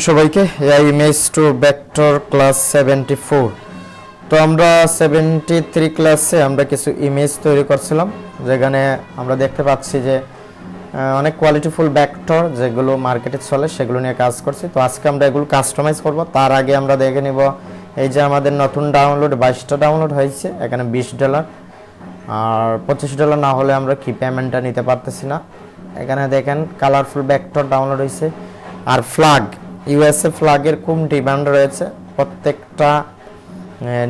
সবাইকে AI image to vector class 74। তো আমরা 73 ক্লাসে আমরা কিছু ইমেজ তৈরি করছিলাম, যেখানে আমরা দেখতে পাচ্ছি যে অনেক কোয়ালিটিফুল ভেক্টর যেগুলো মার্কেটে চলে সেগুলো নিয়ে কাজ করছি। তো আজকে আমরা এগুলো কাস্টমাইজ করব। তার আগে আমরা দেখে নিব এই যে আমাদের নতুন ডাউনলোড 22টা ডাউনলোড হয়েছে, এখানে $20 আর $25 না হলে আমরা কি পেমেন্টটা নিতে পারতেছি না। এখানে দেখেন কালারফুল ভেক্টর ডাউনলোড হয়েছে। আর ফ্ল্যাগ, ইউএসএ ফ্ল্যাগের খুব ডিমান্ড রয়েছে। প্রত্যেকটা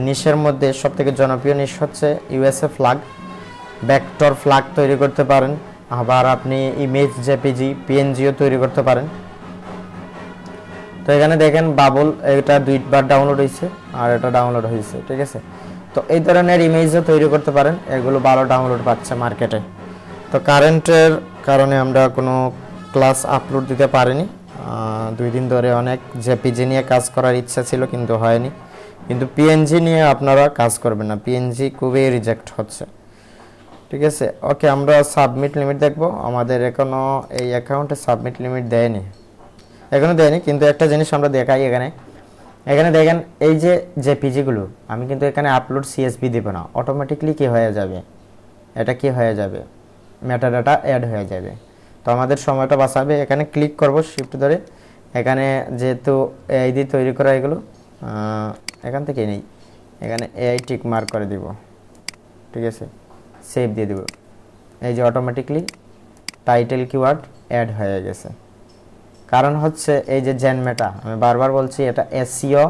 নিশের মধ্যে সবথেকে জনপ্রিয় নিশ হচ্ছে ইউএসএ ফ্ল্যাগ। ভেক্টর ফ্ল্যাগ তৈরি করতে পারেন, আবার আপনি ইমেজ জেপিজি পিএনজিও তৈরি করতে পারেন। তো এখানে দেখেন বাবল, এটা 2বার ডাউনলোড হয়েছে আর এটা ডাউনলোড হয়েছে, ঠিক আছে। তো এই ধরনের ইমেজও তৈরি করতে পারেন, এগুলো ভালো ডাউনলোড পাচ্ছে মার্কেটে। তো কারেন্টের কারণে আমরা কোনো ক্লাস আপলোড দিতে পারিনি, 2 দিন ধরে অনেক জেপিজি নিয়ে কাজ করার ইচ্ছা ছিল কিন্তু হয়নি। কিন্তু পিএনজি নিয়ে আপনারা কাজ করবেন না, পিএনজি খুবই রিজেক্ট হচ্ছে, ঠিক আছে। ওকে, আমরা সাবমিট লিমিট দেখব। আমাদের এখনও এই অ্যাকাউন্টে সাবমিট লিমিট দেয়নি, এখনও দেয়নি। কিন্তু একটা জিনিস আমরা দেখাই, এখানে দেখেন এই যে জেপিজিগুলো আমি কিন্তু এখানে আপলোড সিএসভি দেব না, অটোমেটিকলি কি হয়ে যাবে, এটা কি হয়ে যাবে, মেটাডাটা অ্যাড হয়ে যাবে। তো আমাদের সময়টা বাঁচাবে। এখানে ক্লিক করব শিফট ধরে, এখানে যেহেতু এআই দিয়ে তৈরি করা এগুলো এখান থেকে নেই, এখানে এআই টিক মার্ক করে দিব, ঠিক আছে, সেভ দিয়ে দেব। এই যে অটোমেটিকলি টাইটেল কিওয়ার্ড অ্যাড হয়ে গেছে। কারণ হচ্ছে এই যে জেনমেটা, আমি বারবার বলছি, এটা এসইও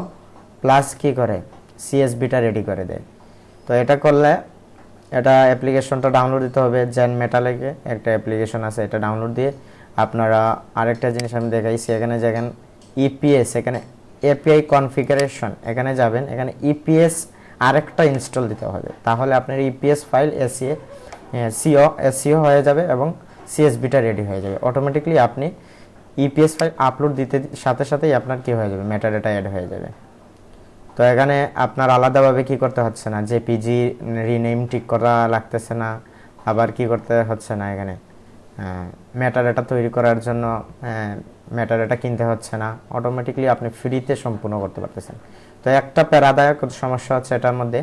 প্লাস কি করে সিএসভিটা রেডি করে দেয়। তো এটা করলে এটা অ্যাপ্লিকেশনটা ডাউনলোড দিতে হবে। জেনমেটা লেগে একটা অ্যাপ্লিকেশন আছে, এটা ডাউনলোড দিয়ে আপনারা আরেকটা জিনিস আমি দেখাইছি, এখানে দেখেন ইপিএস, এখানে এপিআই কনফিগারেশন, এখানে যাবেন, এখানে ইপিএস আরেকটা ইনস্টল দিতে হবে। তাহলে আপনার ইপিএস ফাইল এসইও হয়ে যাবে এবং সিএসভিটা রেডি হয়ে যাবে। অটোমেটিকলি আপনি ইপিএস ফাইল আপলোড দিতে সাথে সাথেই আপনার কি হয়ে যাবে, মেটাডাটা অ্যাড হয়ে যাবে। তো এখানে আপনার আলাদাভাবে কি করতে হচ্ছে না, জেপিজি রিনেম ঠিক করা লাগতেছে না, আবার কি করতে হচ্ছে না, এখানে মেটাডাটা তৈরি করার জন্য মেটাডাটা কিনতে হচ্ছে না, অটোমেটিকলি আপনি ফ্রিতে সম্পূর্ণ করতে পারতেছেন। তো একটা প্যারাদায়ক সমস্যা হচ্ছে, এটার মধ্যে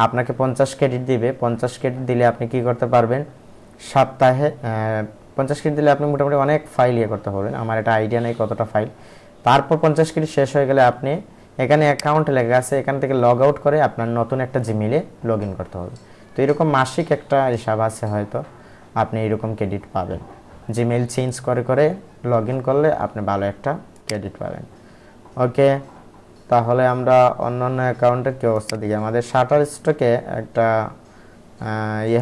আপনাকে 50 ক্রেডিট দিবে। 50 ক্রেডিট দিলে আপনি কি করতে পারবেন, সপ্তাহে 50 ক্রেডিট দিলে আপনি মোটামুটি অনেক ফাইল করতে পারবেন। আমার এটা আইডিয়া নেই কতটা ফাইল। তারপর 50 ক্রেডিট শেষ হয়ে গেলে আপনি এখানে অ্যাকাউন্ট লেখা আছে, এখান থেকে লগ আউট করে আপনার নতুন একটা জিমেইলে লগ ইন করতে হবে। তো এরকম মাসিক একটা হিসাব আছে, হয়তো আপনি এরকম ক্রেডিট পাবেন। জিমেইল চেঞ্জ করে লগ ইন করলে আপনি ভালো একটা ক্রেডিট পাবেন। ওকে, তাহলে আমরা অন্যান্য অ্যাকাউন্টের কী অবস্থা দিকে, আমাদের শাটার স্টকে একটা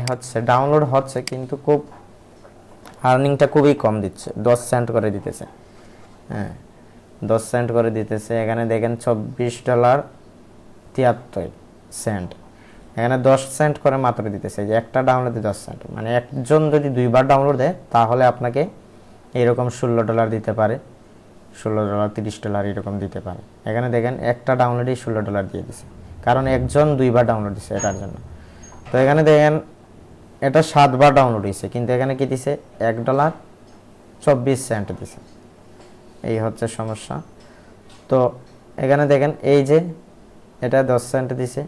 হচ্ছে, ডাউনলোড হচ্ছে, কিন্তু খুব আর্নিংটা খুবই কম দিচ্ছে, 10 সেন্ট করে দিতেছে। হ্যাঁ, 10 সেন্ট করে দিতেছে। এখানে দেখেন $24.73। এখানে 10 সেন্ট করে মাত্র দিতেছে, যে একটা ডাউনলোডে 10 সেন্ট। মানে একজন যদি 2বার ডাউনলোড দেয় তাহলে আপনাকে এরকম $16 দিতে পারে, $16, $30 এরকম দিতে পারে। এখানে দেখেন একটা ডাউনলোডেই $16 দিয়ে দিছে, কারণ একজন 2বার ডাউনলোড দিছে এটার জন্য। তো এখানে দেখেন এটা 7বার ডাউনলোড হয়েছে, কিন্তু এখানে কি দিছে, $1.24 দিছে। এই হচ্ছে সমস্যা। তো এখানে দেখেন এই যে এটা 10 সেন্ট দিছে,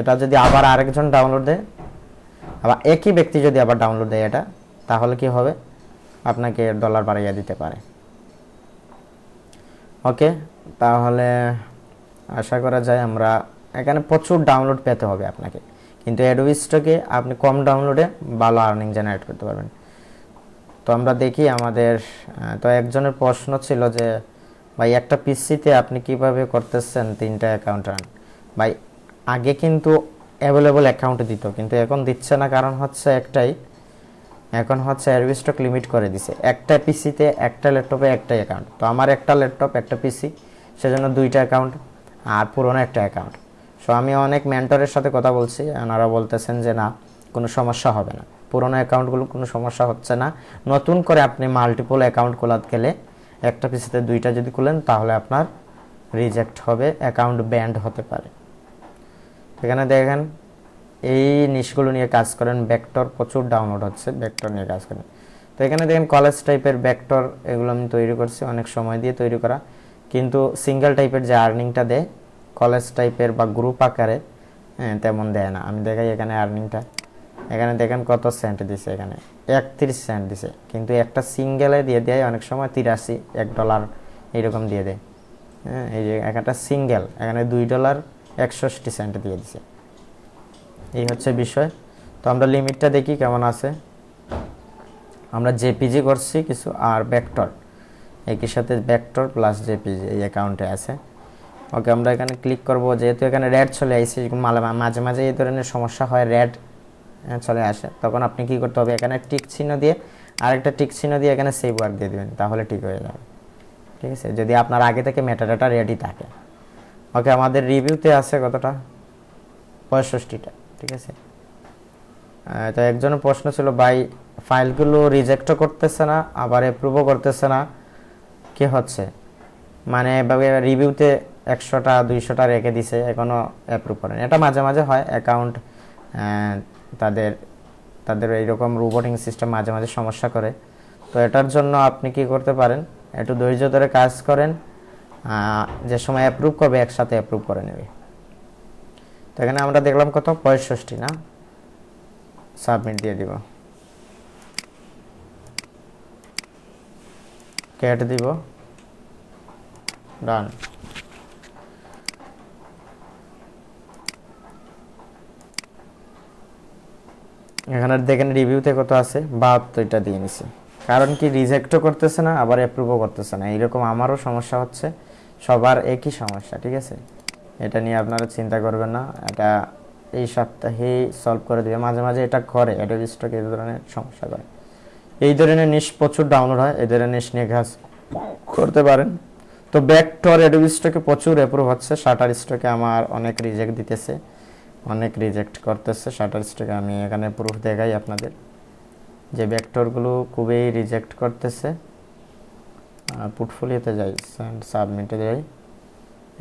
এটা যদি আবার আরেকজন ডাউনলোড দেয়, আবার একই ব্যক্তি যদি আবার ডাউনলোড দেয় এটা, তাহলে কি হবে, আপনাকে $1 বাড়িয়ে দিতে পারে। ওকে, তাহলে আশা করা যায় আমরা এখানে প্রচুর ডাউনলোড পেতে হবে আপনাকে, কিন্তু অ্যাডোবি স্টকে আপনি কম ডাউনলোডে ভালো আর্নিং জেনারেট করতে পারবেন। তো আমরা দেখি আমাদের, তো একজনের প্রশ্ন ছিল যে ভাই একটা পিসিতে আপনি কিভাবে করতেছেন 3টা অ্যাকাউন্ট রান। ভাই আগে কিন্তু অ্যাভেলেবল অ্যাকাউন্ট দিত, কিন্তু এখন দিচ্ছে না। কারণ হচ্ছে একটাই, এখন হচ্ছে অ্যাডোবি স্টক লিমিট করে দিছে, একটা পিসিতে একটা ল্যাপটপে একটাই অ্যাকাউন্ট। তো আমার একটা ল্যাপটপ একটা পিসি, সেজন্য 2টা অ্যাকাউন্ট আর পুরোনো একটা অ্যাকাউন্ট। সো আমি অনেক মেন্টরের সাথে কথা বলছি, ওনারা বলতেছেন যে না, কোনো সমস্যা হবে না, পুরোনো অ্যাকাউন্টগুলো কোনো সমস্যা হচ্ছে না। নতুন করে আপনি মাল্টিপল অ্যাকাউন্ট খোলাতে গেলে একটা পিসিতে 2টা যদি খুলেন তাহলে আপনার রিজেক্ট হবে, অ্যাকাউন্ট ব্যান্ড হতে পারে। এখানে দেখেন এই নিশগুলো নিয়ে কাজ করেন, ভেক্টর প্রচুর ডাউনলোড হচ্ছে, ভেক্টর নিয়ে কাজ করেন। তো এখানে দেখেন কলেজ টাইপের ভেক্টর এগুলো আমি তৈরি করছি অনেক সময় দিয়ে তৈরি করা, কিন্তু সিঙ্গেল টাইপের যে আর্নিংটা দেয় কলেজ টাইপের বা গ্রুপ আকারে তেমন দেয় না। আমি দেখাই এখানে আর্নিংটা, এখানে দেখেন কত সেন্ট দিছে, এখানে 31 সেন্ট দিছে, কিন্তু একটা সিঙ্গেলে দিয়ে দেয় অনেক সময় 83 $1 এইরকম দিয়ে দেয়। হ্যাঁ, এই যে একটা সিঙ্গেল এখানে $2.61 দিয়ে দিছে। এই হচ্ছে বিষয়। তো আমরা লিমিটটা দেখি কেমন আছে। আমরা জেপিজি করছি কিছু আর ভেক্টর একই সাথে ভেক্টর প্লাস জেপিজি এই অ্যাকাউন্টে আছে। ওকে, আমরা এখানে ক্লিক করব। যেহেতু এখানে রেড চলে আসছে, মাঝে মাঝে এই ধরনের সমস্যা হয়, রেড চলে আসে, তখন আপনি কি করতে হবে, এখানে টিক চিহ্ন দিয়ে আরেকটা টিক চিহ্ন দিয়ে এখানে সেভ ওয়ার্ক দিয়ে দেবেন, তাহলে ঠিক হয়ে যাবে। ঠিক আছে, যদি আপনার আগে থেকে মেটাডাটা রেডি থাকে। ওকে, আমাদের রিভিউতে আছে কতটা, 65টা। ঠিক আছে, তো একজনের প্রশ্ন ছিল, ভাই ফাইলগুলো রিজেক্টও করতেছে না আবার অ্যাপ্রুভও করতেছে না, কি হচ্ছে? মানে এভাবে রিভিউতে 100টা 200টা রেখে দিছে, এখনও অ্যাপ্রুভ করেন। এটা মাঝে মাঝে হয়, অ্যাকাউন্ট তাদের এইরকম রোবটিং সিস্টেম মাঝে মাঝে সমস্যা করে। তো এটার জন্য আপনি কি করতে পারেন, একটু ধৈর্য ধরে কাজ করেন, যে সময় অ্যাপ্রুভ করবে একসাথে অ্যাপ্রুভ করে নেবে। তো এখানে আমরা দেখলাম কত, 65 না, সাবমিট দিয়ে দিব, কেটে দিব, ডান। এখানে দেখেন রিভিউতে কত আছে, 72টা দিয়ে নিছে। কারণ কি, রিজেক্টও করতেছে না আবার অ্যাপ্রুভও করতেছে না। এইরকম আমারও সমস্যা হচ্ছে, সবার একই সমস্যা। ঠিক আছে, এটা নিয়ে আপনারা চিন্তা করবেন না, এটা এই সপ্তাহেই সলভ করে দেবে। মাঝে মাঝে এটা করে, অ্যাডোবি স্টক এই ধরনের সমস্যা করে। এই ধরনের নিশ প্রচুর ডাউনলোড হয়, এই ধরনের নিশ নিয়ে কাজ করতে পারেন। তো ভেক্টর অ্যাডোবি স্টকে প্রচুর অ্যাপ্রুভ হচ্ছে, শাটার স্টকে আমার অনেক রিজেক্ট দিতেছে, অনেক রিজেক্ট করতেছে শাটার স্টকে। আমি এখানে প্রুফ দেখাই আপনাদের, যে ভেক্টরগুলো খুবই রিজেক্ট করতেছে। পোর্টফোলিওতে যাই, সাবমিটে যাই,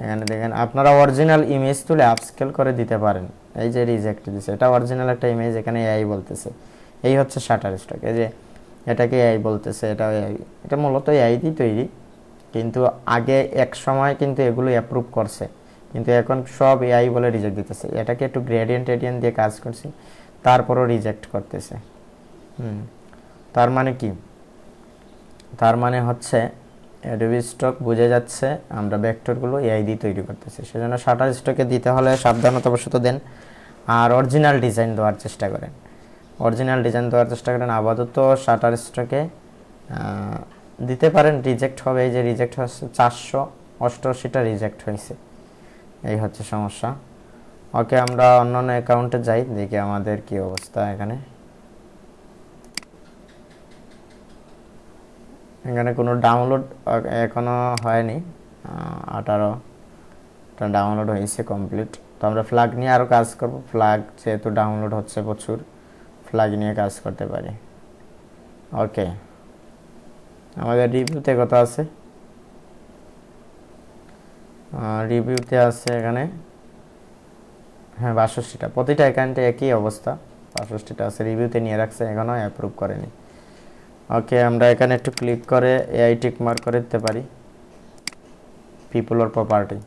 এখানে দেখেন আপনারা অরিজিনাল ইমেজ তুলে আপস্কেল করে দিতে পারেন। এই যে রিজেক্ট দিছে, এটা অরিজিনাল একটা ইমেজ, এখানে এআই বলতেছে। এই হচ্ছে শাটার স্টক, এই যে এটাকে এআই বলতেছে, এটা মূলত এআই দিয়ে তৈরি, কিন্তু আগে এক সময় কিন্তু এগুলো অ্যাপ্রুভ করছে, কিন্তু এখন সব এআই বলে রিজেক্ট দিতেছে। এটাকে একটু গ্রেডিয়েন্ট দিয়ে কাজ করছি, তারপরও রিজেক্ট করতেছে। তার মানে কি, তার মানে হচ্ছে অ্যাডোবি স্টক বুঝে যাচ্ছে আমরা ভেক্টরগুলো এআই দিয়ে তৈরি করতেছি, সেজন্য শাটার স্টকে দিতে হলে সাবধানতাবশত দেন, আর অরিজিনাল ডিজাইন দেওয়ার চেষ্টা করেন। আপাতত শাটার স্টকে দিতে পারেন, রিজেক্ট হবে। এই যে রিজেক্ট হচ্ছে 488টা রিজেক্ট হয়েছে, এই হচ্ছে সমস্যা। ওকে, আমরা অন্যান্য অ্যাকাউন্টে যাই, দেখি আমাদের কি অবস্থা। এখানে কোনো ডাউনলোড এখনো হয়নি, 18টা ডাউনলোড হয়েছে কমপ্লিট। তো আমরা ফ্ল্যাগ নিয়ে আরও কাজ করব, ফ্ল্যাগ যেহেতু ডাউনলোড হচ্ছে প্রচুর, ফ্ল্যাগ নিয়ে কাজ করতে পারি। ওকে, আমাদের রিভিউতে কত আছে, রিভিউতে আছে এখানে, হ্যাঁ 62টা। প্রতিটা অ্যাকাউন্টে একই অবস্থা, 65টা আছে, রিভিউতে নিয়ে রাখছে, এখনও অ্যাপ্রুভ করেনি। ওকে, আমরা এখানে একটু ক্লিক করে এআই টিক মার্ক করে দিতে পারি, পিপল অর প্রপার্টি,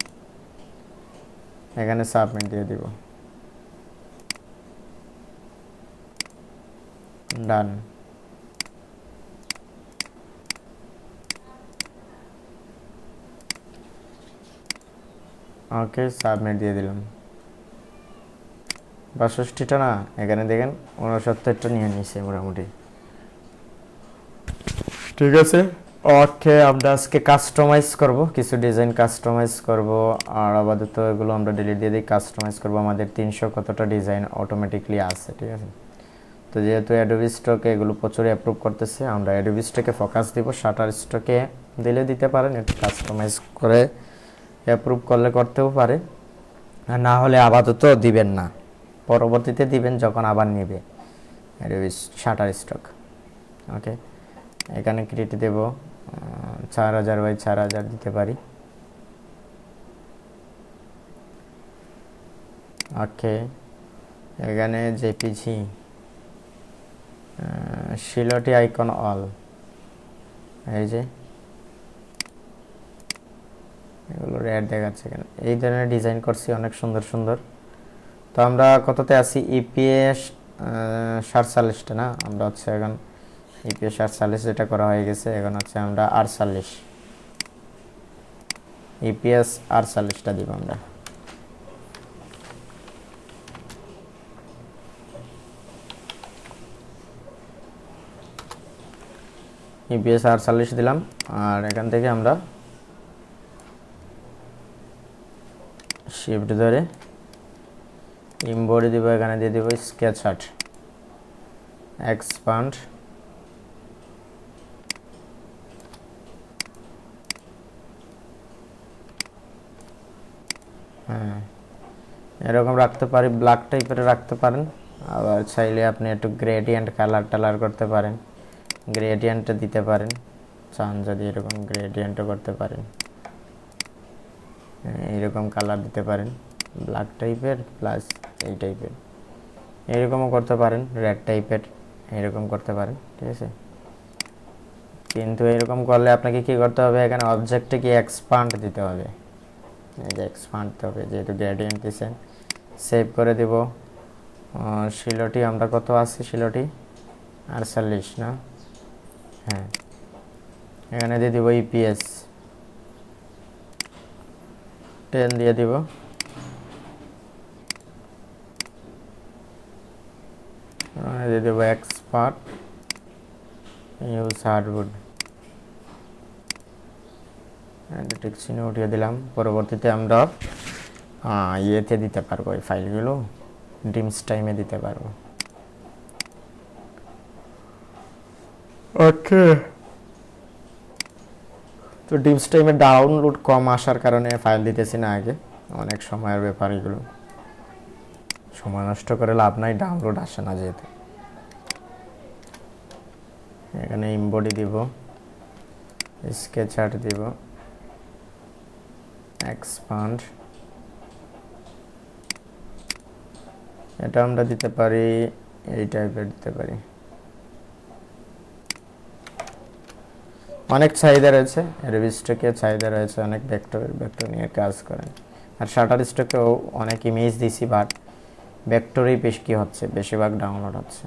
এখানে সাবমিট দিয়ে দিব, ডান। ওকে, সাবমিট দিয়ে দিলাম। 62টা না, এখানে দেখেন 69টা নিয়ে নিয়েছে মোটামুটি। ঠিক আছে, ওকে, আমরা আজকে কাস্টমাইজ করব, কিছু ডিজাইন কাস্টমাইজ করব, আর আপাতত এগুলো আমরা ডিলিট দিয়ে দিই। কাস্টমাইজ করব, আমাদের 300 কতটা ডিজাইন অটোমেটিকলি আছে। ঠিক আছে, তো যেহেতু অ্যাডোবি স্টকে এগুলো প্রচুর অ্যাপ্রুভ করতেছে, আমরা অ্যাডোবি স্টকে ফোকাস দিব। শাটার স্টকে দিলে দিতে পারেন, একটু কাস্টমাইজ করে অ্যাপ্রুভ করলে করতেও পারে, আর না হলে আপাতত দিবেন না, পরবর্তীতে দিবেন যখন আবার নেবে অ্যাডোবি শাটার স্টক। ওকে, এখানে ক্রিয়েট দেব 4000 বাই 4000 দিতে পারি। ওকে, এখানে জেপিজি শিলটি আইকন অল, এই যে এগুলো রেড দেখাচ্ছে কেন, এই ধরনের ডিজাইন করছি অনেক সুন্দর সুন্দর। তো আমরা কততে আছি, ইপিএস 47টা না, আমরা হচ্ছে এখন ইপিএস 48 যেটা করা হয়ে গেছে, এখন হচ্ছে আমরা 48 ইপিএস 48টা দিব আমরা। ইপিএস 48 দিলাম, আর এখান থেকে আমরা শিফট ধরে ইম্বোর্ড দিব, এখানে দিয়ে দিব স্কেচ আর্ট, এক্সপান্ড, হ্যাঁ এরকম রাখতে পারি, ব্ল্যাক টাইপের রাখতে পারেন। আবার চাইলে আপনি একটু গ্রেডিয়েন্ট কালার টালার করতে পারেন, গ্রেডিয়েন্ট দিতে পারেন, চান যদি এরকম গ্রেডিয়েন্টও করতে পারেন, এইরকম কালার দিতে পারেন, ব্ল্যাক টাইপের প্লাস এই টাইপের, এরকমও করতে পারেন, রেড টাইপের এরকম করতে পারেন, ঠিক আছে। কিন্তু এরকম করলে আপনাকে কি করতে হবে, এখানে অবজেক্টে কি এক্সপান্ড দিতে হবে, এই যে এক্সপান্ড দিতে হবে, যেহেতু গ্রেডিয়েন্ট দিয়েছেন। সেভ করে দিব। শিলটি আমরা কত আছে, শিলটি 48 না, হ্যাঁ এখানে দিয়ে দিব ইপিএস 10 দিয়ে দিব, দিয়ে দেবো এক্সপার্ট ইউজ হার্ডউড, ঠিক চিহ্ন উঠিয়ে দিলাম। পরবর্তীতে আমরা ইয়েতে দিতে পারবো, এই ফাইলগুলো ড্রিমস টাইমে দিতে পারবো। ওকে, তো ড্রিমস টাইমে ডাউনলোড কম আসার কারণে ফাইল দিতেছি না আগে, অনেক সময়ের ব্যাপার, এগুলো সময় নষ্ট করে লাভ নাই, ডাউনলোড আসে না যেহেতু। এখানে ইম্বডি দিব, স্কেচ আর্ট দিব, এক্সপান্ড, এটা আমরা দিতে পারি এই টাইপের দিতে পারি, অনেক চাহিদা রয়েছে রবি স্টকে, চাহিদা রয়েছে অনেক, ভেক্টর নিয়ে কাজ করেন। আর শাটার স্টকেও অনেক ইমেজ দিছি, বাট ভেক্টরই বেশ কি হচ্ছে, বেশিরভাগ ডাউনলোড হচ্ছে।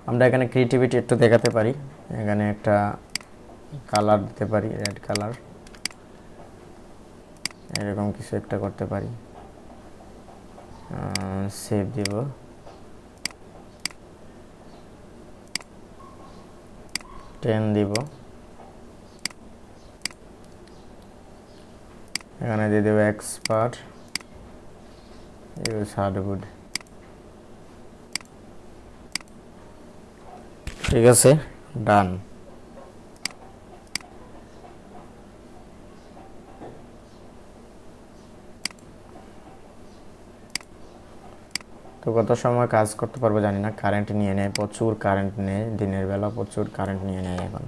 আমরা এখানে ক্রিয়েটিভিটি একটু দেখাতে পারি, এখানে একটা কালার দিতে পারি, রেড কালার, এরকম কিছু একটা করতে পারি। সেভ দিব, টেন দিব, এখানে দিয়ে দেবো এক্সপার্ট ইউজ হার্ডউড, ঠিক আছে, ডান। তো কত সময় কাজ করতে পারবো জানি না, কারেন্ট নিয়ে নেয়, প্রচুর কারেন্ট নেয়, দিনের বেলা প্রচুর কারেন্ট নিয়ে নেয় এখন।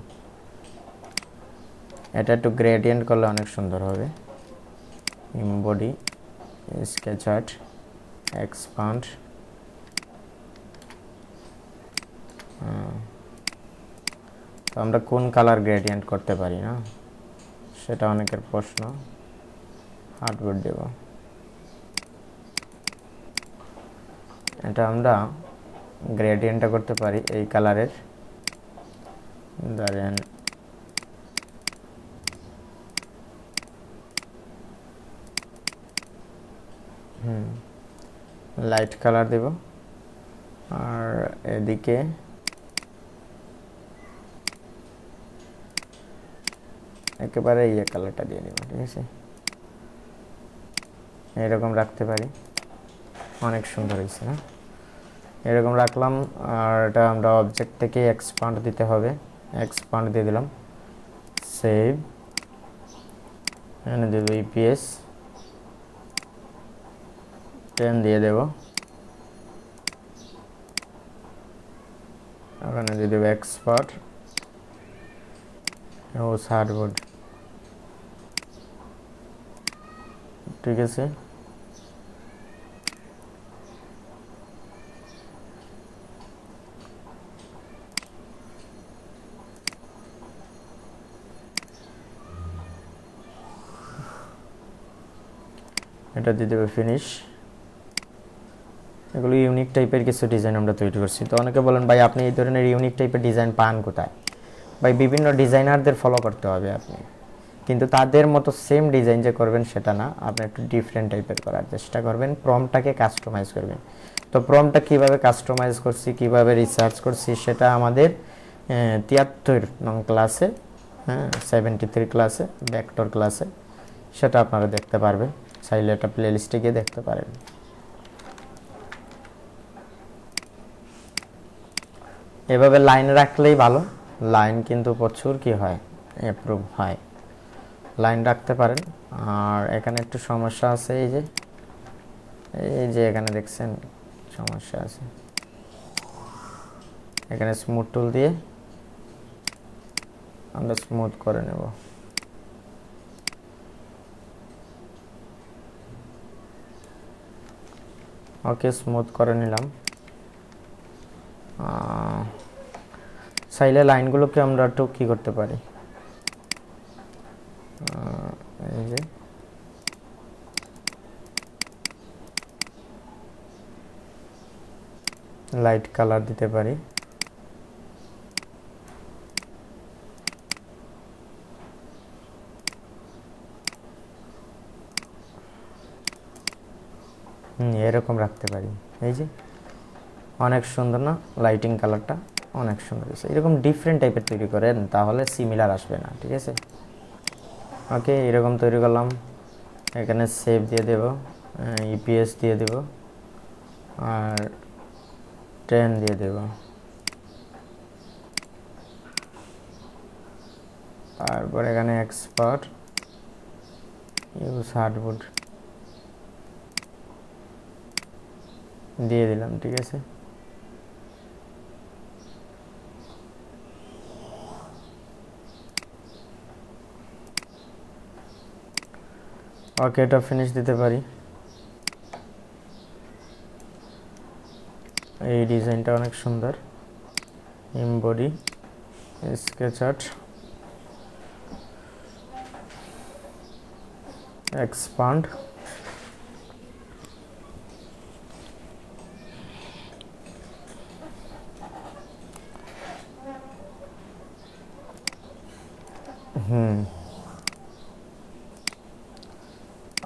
এটা একটু গ্রেডিয়েন্ট করলে অনেক সুন্দর হবে। ইম্বডি, স্কেচ আর্ট, এক্সপান্ড, তো আমরা কোন কালার গ্রেডিয়েন্ট করতে পারি না, সেটা অনেকের প্রশ্ন। হার্ডবোর্ড দেব, এটা আমরা গ্রেডিয়েন্টটা করতে পারি এই কালারের, ধরেন লাইট কালার দেব, আর এদিকে একেবারে ইয়ে কালারটা দিয়ে দেব, ঠিক আছে, এরকম রাখতে পারি, অনেক সুন্দর হয়েছে না, এরকম রাখলাম। আর এটা আমরা অবজেক্ট থেকে এক্সপান্ড দিতে হবে, এক্সপান্ড দিয়ে দিলাম, সেভ, এখানে দেব ইপিএস 10 দিয়ে দেব, এখানে দিয়ে দেব এক্সপার্ট ইউজ হার্ডউড, ঠিক আছে। এটা দিয়ে দেবো ফিনিশ। এগুলো ইউনিক টাইপের কিছু ডিজাইন আমরা তৈরি করছি। তো অনেকে বলেন ভাই আপনি এই ধরনের ইউনিক টাইপের ডিজাইন পান কোথায়? ভাই বিভিন্ন ডিজাইনারদের ফলো করতে হবে আপনি, কিন্তু তাদের মতো সেম ডিজাইন যে করবেন সেটা না, আপনি একটু ডিফারেন্ট টাইপের করার চেষ্টা করবেন, প্রম্পটটাকে কাস্টমাইজ করবেন। তো প্রম্পটটা কীভাবে কাস্টমাইজ করছি, কীভাবে রিসার্চ করছি, সেটা আমাদের 73 নং ক্লাসে, 73 ক্লাসে, ভেক্টর ক্লাসে, সেটা আপনারা দেখতে পারবেন। চাইলে একটা প্লে লিস্টে গিয়ে দেখতে পারেন। এভাবে লাইন রাখলেই ভালো, লাইন কিন্তু প্রচুর কি হয়, অ্যাপ্রুভ হয়, লাইন রাখতে পারেন। আর এখানে একটু সমস্যা আছে, এই যে এখানে দেখছেন সমস্যা আছে, এখানে স্মুথ টুল দিয়ে আমরা স্মুথ করে নেব। ওকে, স্মুথ করে নিলাম। চাইলে লাইনগুলোকে আমরা একটু কী করতে পারি, এই যে লাইট কালার দিতে পারি। এরকম রাখতে পারি। এই যে অনেক সুন্দর না, লাইটিং কালারটা অনেক সুন্দর আছে। এরকম ডিফারেন্ট টাইপের তৈরি করেন, তাহলে সিমিলার আসবে না, ঠিক আছে? ওকে, এরকম তৈরি করলাম। এখানে সেভ দিয়ে দেব, ইপিএস দিয়ে দেব, আর 10 দিয়ে দেব। তারপর এখানে এক্সপার্ট ইউজ হার্ডবোর্ড দিয়ে দিলাম, ঠিক আছে? ওকে, এটা ফিনিশ দিতে পারি। এই ডিজাইনটা অনেক সুন্দর। এমবডি, স্কেচ আর্ট, এক্সপান্ড,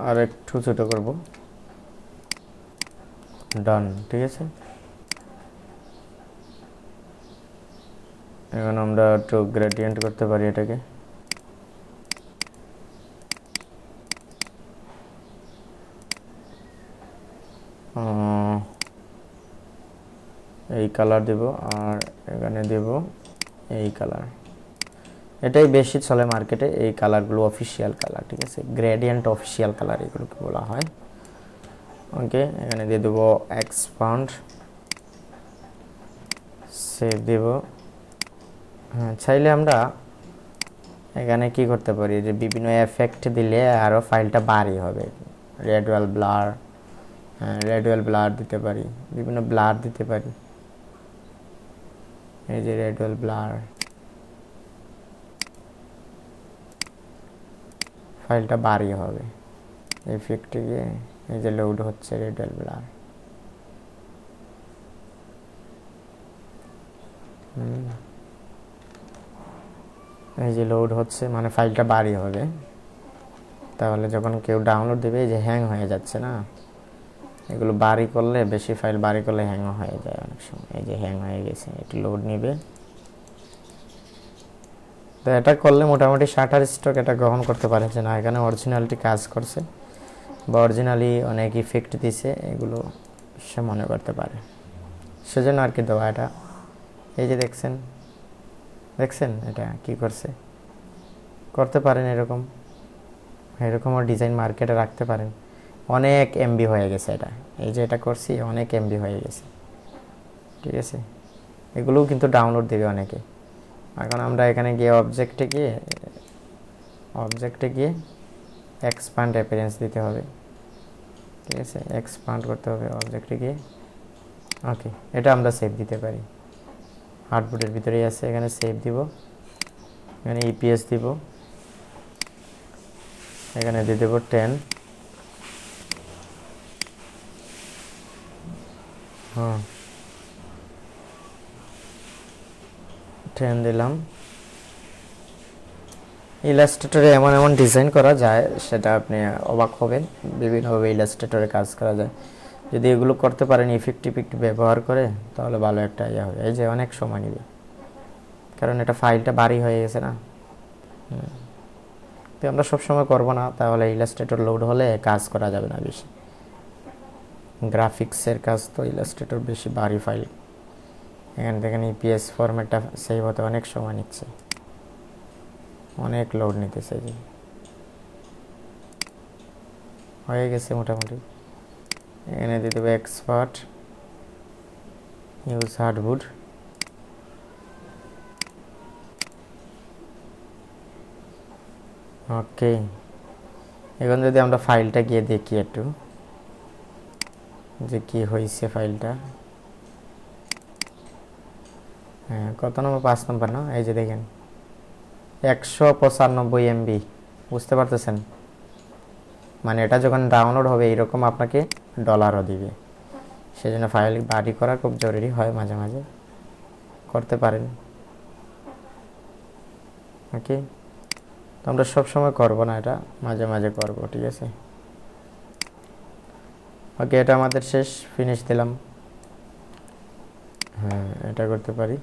আর একটু ছোট করব, ডান, ঠিক আছে? এখন আমরা একটু গ্রেডিয়েন্ট করতে পারি এটাকে। এই কালার দেব, আর এখানে দেব এই কালার। এটাই বেশি চলে মার্কেটে, এই কালারগুলো অফিসিয়াল কালার, ঠিক আছে? গ্রেডিয়েন্ট অফিসিয়াল কালার এগুলোকে বলা হয়। ওকে, এখানে দিয়ে দেবো এক্সপান্ড, সেভ দেব। চাইলে আমরা এখানে কি করতে পারি, যে বিভিন্ন এফেক্ট দিলে আরও ফাইলটা ভারী হবে। রেডওয়েল ব্লার, রেডওয়েল ব্লার দিতে পারি, বিভিন্ন ব্লার দিতে পারি। এই যে রেডওয়েল ব্লার, ফাইলটা ভারী হবে। এফেক্টে গিয়ে এই যে লোড হচ্ছে রেডওয়েল ব্লার, এই যে লোড হচ্ছে, মানে ফাইলটা ভারী হবে। তাহলে যখন কেউ ডাউনলোড দেবে, এই যে হ্যাং হয়ে যাচ্ছে না, এগুলো ভারী করলে, বেশি ফাইল ভারী করলে হ্যাং হয়ে যায় অনেক সময়। এই যে হ্যাং হয়ে গেছে, একটু লোড নেবে। তো এটা করলে মোটামুটি শাটার স্টক এটা গ্রহণ করতে পারে যে না, এখানে অরিজিনালিটি কাজ করছে বা অরিজিনালি অনেক ইফেক্ট দিছে, এগুলো সে মনে করতে পারে। সেজন্য আর কি দেওয়া এটা। এই যে দেখছেন এটা কি করছে, করতে পারেন এরকমও ডিজাইন মার্কেটে রাখতে পারেন। অনেক এমবি হয়ে গেছে এটা, এই যে এটা করছি অনেক এমবি হয়ে গেছে, ঠিক আছে? এগুলোও কিন্তু ডাউনলোড দেবে অনেকে। এখন আমরা এখানে গিয়ে অবজেক্টে গিয়ে এক্সপান্ড অ্যাপিয়ারেন্স দিতে হবে, ঠিক আছে? এক্সপান্ড করতে হবে অবজেক্টে গিয়ে। ওকে, এটা আমরা সেভ দিতে পারি, হার্ডবোর্ডের ভিতরেই আছে। এখানে সেভ দিব, এখানে ইপিএস দিব, এখানে দিয়ে দেবো 10, হ্যাঁ 10 দিলাম। ইলাস্ট্রেটরে এমন এমন ডিজাইন করা যায় সেটা আপনি অবাক হবেন, বিভিন্নভাবে ইলাস্ট্রেটরে কাজ করা যায়। যদি এগুলো করতে পারেন ইফেক্ট ব্যবহার করে তাহলে ভালো একটা ইয়ে হবে। এই যে অনেক সময় নেবে কারণ এটা ফাইলটা ভারী হয়ে গেছে না। তো আমরা সবসময় করবো না, তাহলে ইলাস্ট্রেটর লোড হলে কাজ করা যাবে না বেশি। গ্রাফিক্সের কাজ তো ইলাস্ট্রেটর বেশি ভারী ফাইল। এখানে দেখেন ইপিএস ফরম্যাটটা সেভ হতে অনেক সময় নিচ্ছে, অনেক লোড নিতেছে। যে হয়ে গেছে মোটামুটি। এখানে দিয়ে দেবো এক্সপার্ট ইউজ হার্ডউড। ওকে, এখন যদি আমরা ফাইলটা গিয়ে দেখি একটু যে কি হয়েছে ফাইলটা। হ্যাঁ কত নম্বর, 5 নম্বর না? এই যে দেখেন 195 MB, বুঝতে পারতেছেন? মানে এটা যখন ডাউনলোড হবে এরকম আপনাকে ডলারও দিবে। সেজন্য ফাইল ভারী করা খুব জরুরি হয়, মাঝে মাঝে করতে পারেন। ওকে, তো আমরা সবসময় করবো না, এটা মাঝে মাঝে করব, ঠিক আছে? ওকে, এটা আমাদের শেষ, ফিনিশ দিলাম। হ্যাঁ এটা করতে পারি।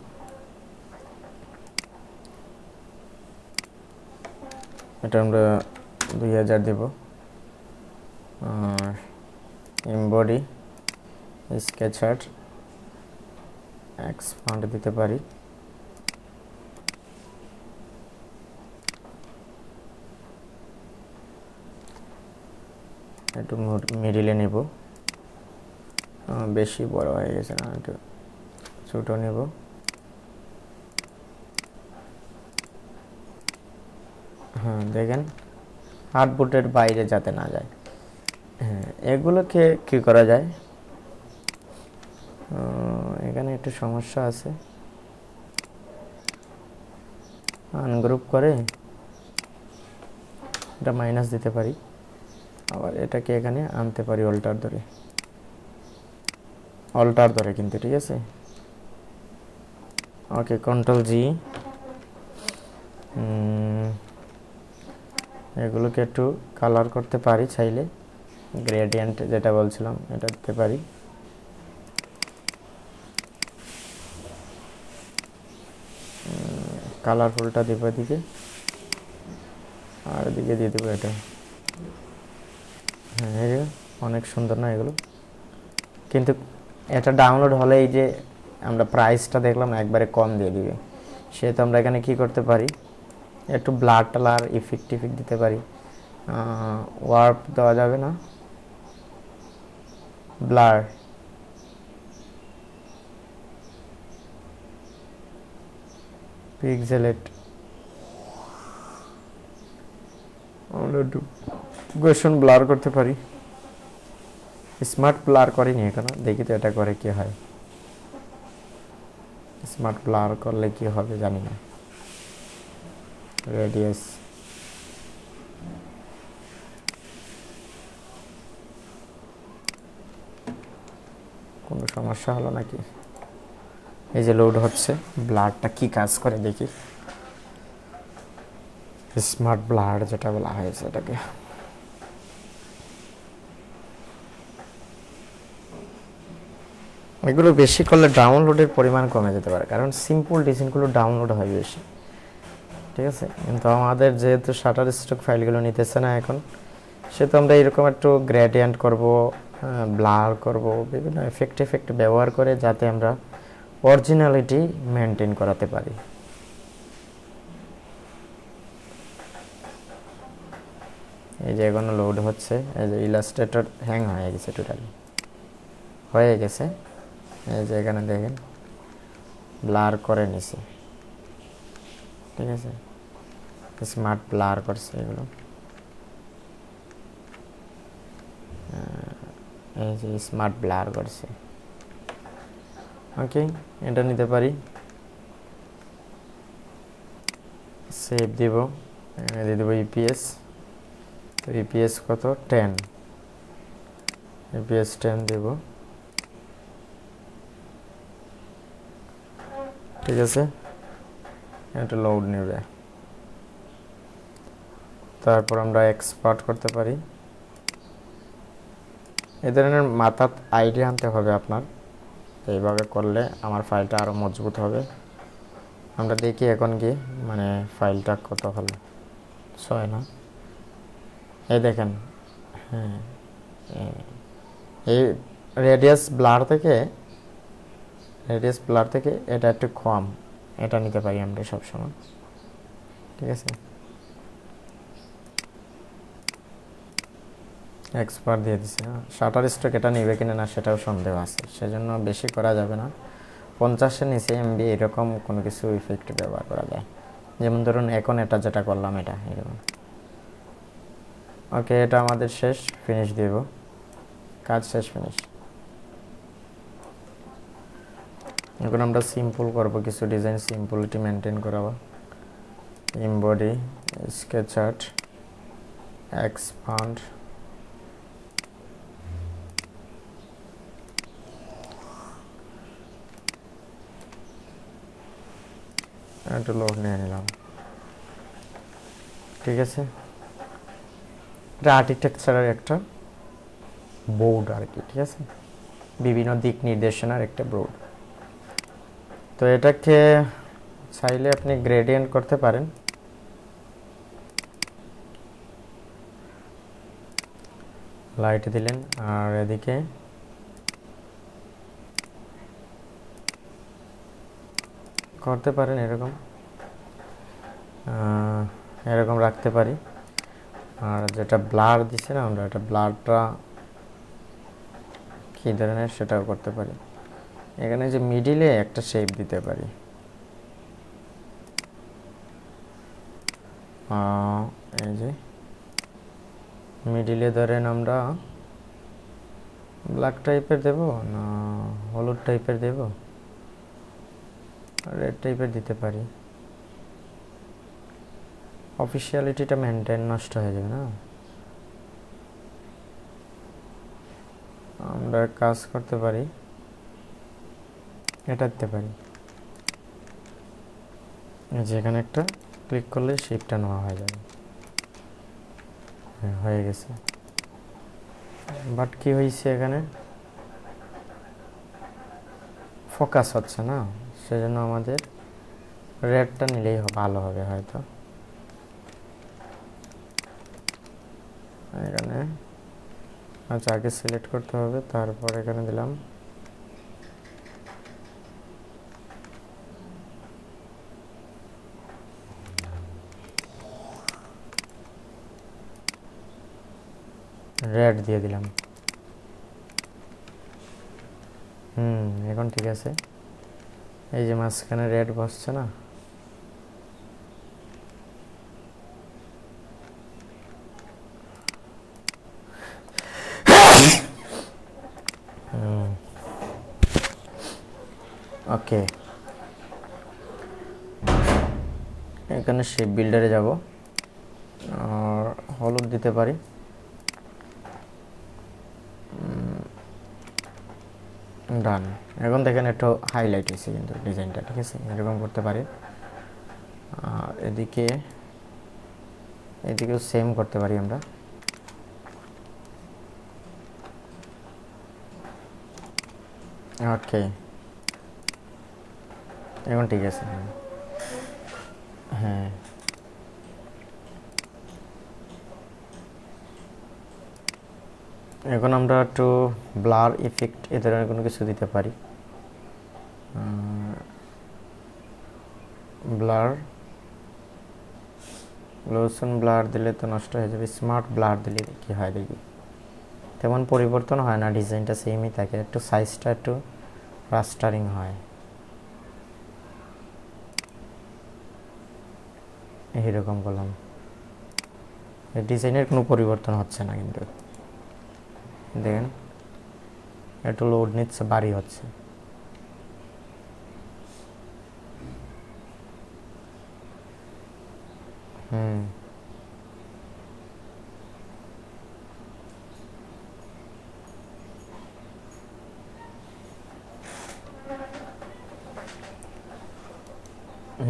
এটা আমরা 2000 দেব। আর এমবডি স্কেচ আর্ট এক্সপান্ড দিতে পারি। একটু মিডিলে নেব, বেশি বড় হয়ে গেছে না, একটু ছোট নেব। হ্যাঁ দেখেন হার্ডবোর্ডের বাইরে যাতে না যায়। হ্যাঁ এগুলোকে কি করা যায়, এখানে একটু সমস্যা আছে। আনগ্রুপ করে এটা মাইনাস দিতে পারি, আবার এটাকে এখানে আনতে পারি অল্টার ধরে কিন্তু, ঠিক আছে? ওকে, কন্ট্রোল জি। এগুলোকে একটু কালার করতে পারি চাইলে, গ্রেডিয়েন্ট যেটা বলছিলাম এটা দিতে পারি। কালারফুলটা দিব এদিকে, আর এদিকে দিয়ে দেবো এটা। হ্যাঁ অনেক সুন্দর না এগুলো? কিন্তু এটা ডাউনলোড হলে এই যে আমরা প্রাইসটা দেখলাম না, একবারে কম দিয়ে দিবে। সেহেতু আমরা এখানে কি করতে পারি, একটু ব্লার টালার ইফেক্ট দিতে পারি। ওয়ার্প দেওয়া যাবে না, ব্লার, পিক্সেলেট, আমরা একটু গোশন ব্লার করতে পারি। স্মার্ট ব্লার করিনি এখনো, দেখি তো এটা করে কি হয়। স্মার্ট ব্লার করলে কি হবে জানি না। রেডিয়াস কোনো সমস্যা হলো নাকি? এই যে লোড হচ্ছে, ব্লারটা কি কাজ করে দেখি। স্মার্ট ব্লার যেটা বলা হয়েছে এটাকে, এগুলো বেশি করলে ডাউনলোডের পরিমাণ কমে যেতে পারে, কারণ সিম্পল ডিজাইনগুলো ডাউনলোড হয় বেশি, ঠিক আছে? কিন্তু আমাদের যেহেতু শাটার স্টক ফাইলগুলো নিতেছে না এখন, সেহেতু আমরা এরকম একটু গ্রেডিয়েন্ট করব, ব্লার করব, বিভিন্ন এফেক্ট ব্যবহার করে যাতে আমরা অরিজিনালিটি মেনটেন করাতে পারি। এই যে এখনো লোড হচ্ছে, এই যে ইলাস্ট্রেটর হ্যাং হয়ে গেছে, টোটালি হয়ে গেছে। এই যে এখানে দেখেন ব্লার করে নিছে, ঠিক আছে? স্মার্ট ব্লার করছে এগুলো। এই যে স্মার্ট ব্লার করছে। ওকে, এটা নিতে পারি, সেভ দিব, এখানে দিয়ে দেবো ইপিএস। তো ইপিএস কত, 10, ইপিএস 10 দেব। ঠিক আছে, এটা লোড নেবে। তারপর আমরা এক্সপার্ট করতে পারি। এই ধরনের মাথার আইডিয়া আনতে হবে আপনার, এইভাবে করলে আমার ফাইলটা আরও মজবুত হবে। আমরা দেখি এখন কি মানে ফাইলটা কত হলো, 6 না, এই দেখেন। হ্যাঁ, এই রেডিয়াস ব্লার থেকে এটা একটু কম, এটা নিতে পারি আমরা সবসময়। ঠিক আছে, এক্সপার্ট দিয়ে দিচ্ছে। শাটার স্ট্রোক এটা নেবে কিনা না সেটাও সন্দেহ আছে, সেজন্য বেশি করা যাবে না। 50-এর নিচে এমবি এরকম কোনো কিছু ইফেক্ট ব্যবহার করা যায়, যেমন ধরুন এখন এটা যেটা করলাম এটা এরকম। ওকে, এটা আমাদের শেষ, ফিনিশ দেব, কাজ শেষ, ফিনিশ। এখন আমরা সিম্পল করব, কিছু ডিজাইন সিম্পলিটি মেনটেন করাবো। এমবডি, স্কেচ আর্ট, এক্সপান্ড, একটু লোড নিয়ে নিলাম। ঠিক আছে, এটা আর্কিটেকচারের একটা বোর্ড আর কি। ঠিক আছে, বিভিন্ন দিক নির্দেশনার একটা বোর্ড। তো এটাকে চাইলে আপনি গ্রেডিয়েন্ট করতে পারেন। লাইট দিলেন, আর এদিকে করতে পারেন এরকম রাখতে পারি। আর যেটা ব্লার দিছে না আমরা, এটা ব্লারটা কী ধরনের সেটাও করতে পারি। এখানে যে মিডিলে একটা শেপ দিতে পারি, এই যে মিডিলে ধরেন আমরা ব্ল্যাক টাইপের দেব না হলুদ টাইপের দেব, রেড টাইপের দিতে পারি। অফিসিয়ালিটিটা মেনটেন নষ্ট হয়ে যাবে না। আমরা কাজ করতে পারি, এটা দিতে পারি, যেখানে একটা ক্লিক করলে শেপটা নেওয়া হয়ে যাবে। হ্যাঁ, হয়ে গেছে। বাট কি হয়েছে, এখানে ফোকাস হচ্ছে না, সেজন্য আমাদের রেডটা নিলেই ভালো হবে হয়তো। এখানে আচ্ছা, আগে সিলেক্ট করতে হবে, তারপর এখানে দিলাম রেড দিয়ে দিলাম। এখন ঠিক আছে। এই যে মাঝখানে রেড বসছে না, ওকে। এখানে শেপ বিল্ডারে যাব, আর হলুদ দিতে পারি। ডান। এখন দেখেন একটু হাইলাইট হয়েছে কিন্তু ডিজাইনটা। ঠিক আছে, এরকম করতে পারি। আর এদিকেও সেম করতে পারি আমরা। ওকে, এখন ঠিক আছে। হ্যাঁ, এখন আমরা একটু ব্লার ইফেক্ট এ ধরনের কোনো কিছু দিতে পারি। ব্লার, লোশন ব্লার দিলে তো নষ্ট হয়ে যাবে, স্মার্ট ব্লার দিলে কি হয় দেখি, তেমন পরিবর্তন হয় না, ডিজাইনটা সেমই থাকে, একটু সাইজটা একটু রাস্টারিং হয়। এইরকম করলাম, ডিজাইনের কোনো পরিবর্তন হচ্ছে না, কিন্তু দেখেন একটু লোড নিচ্ছে, বাড়ি হচ্ছে।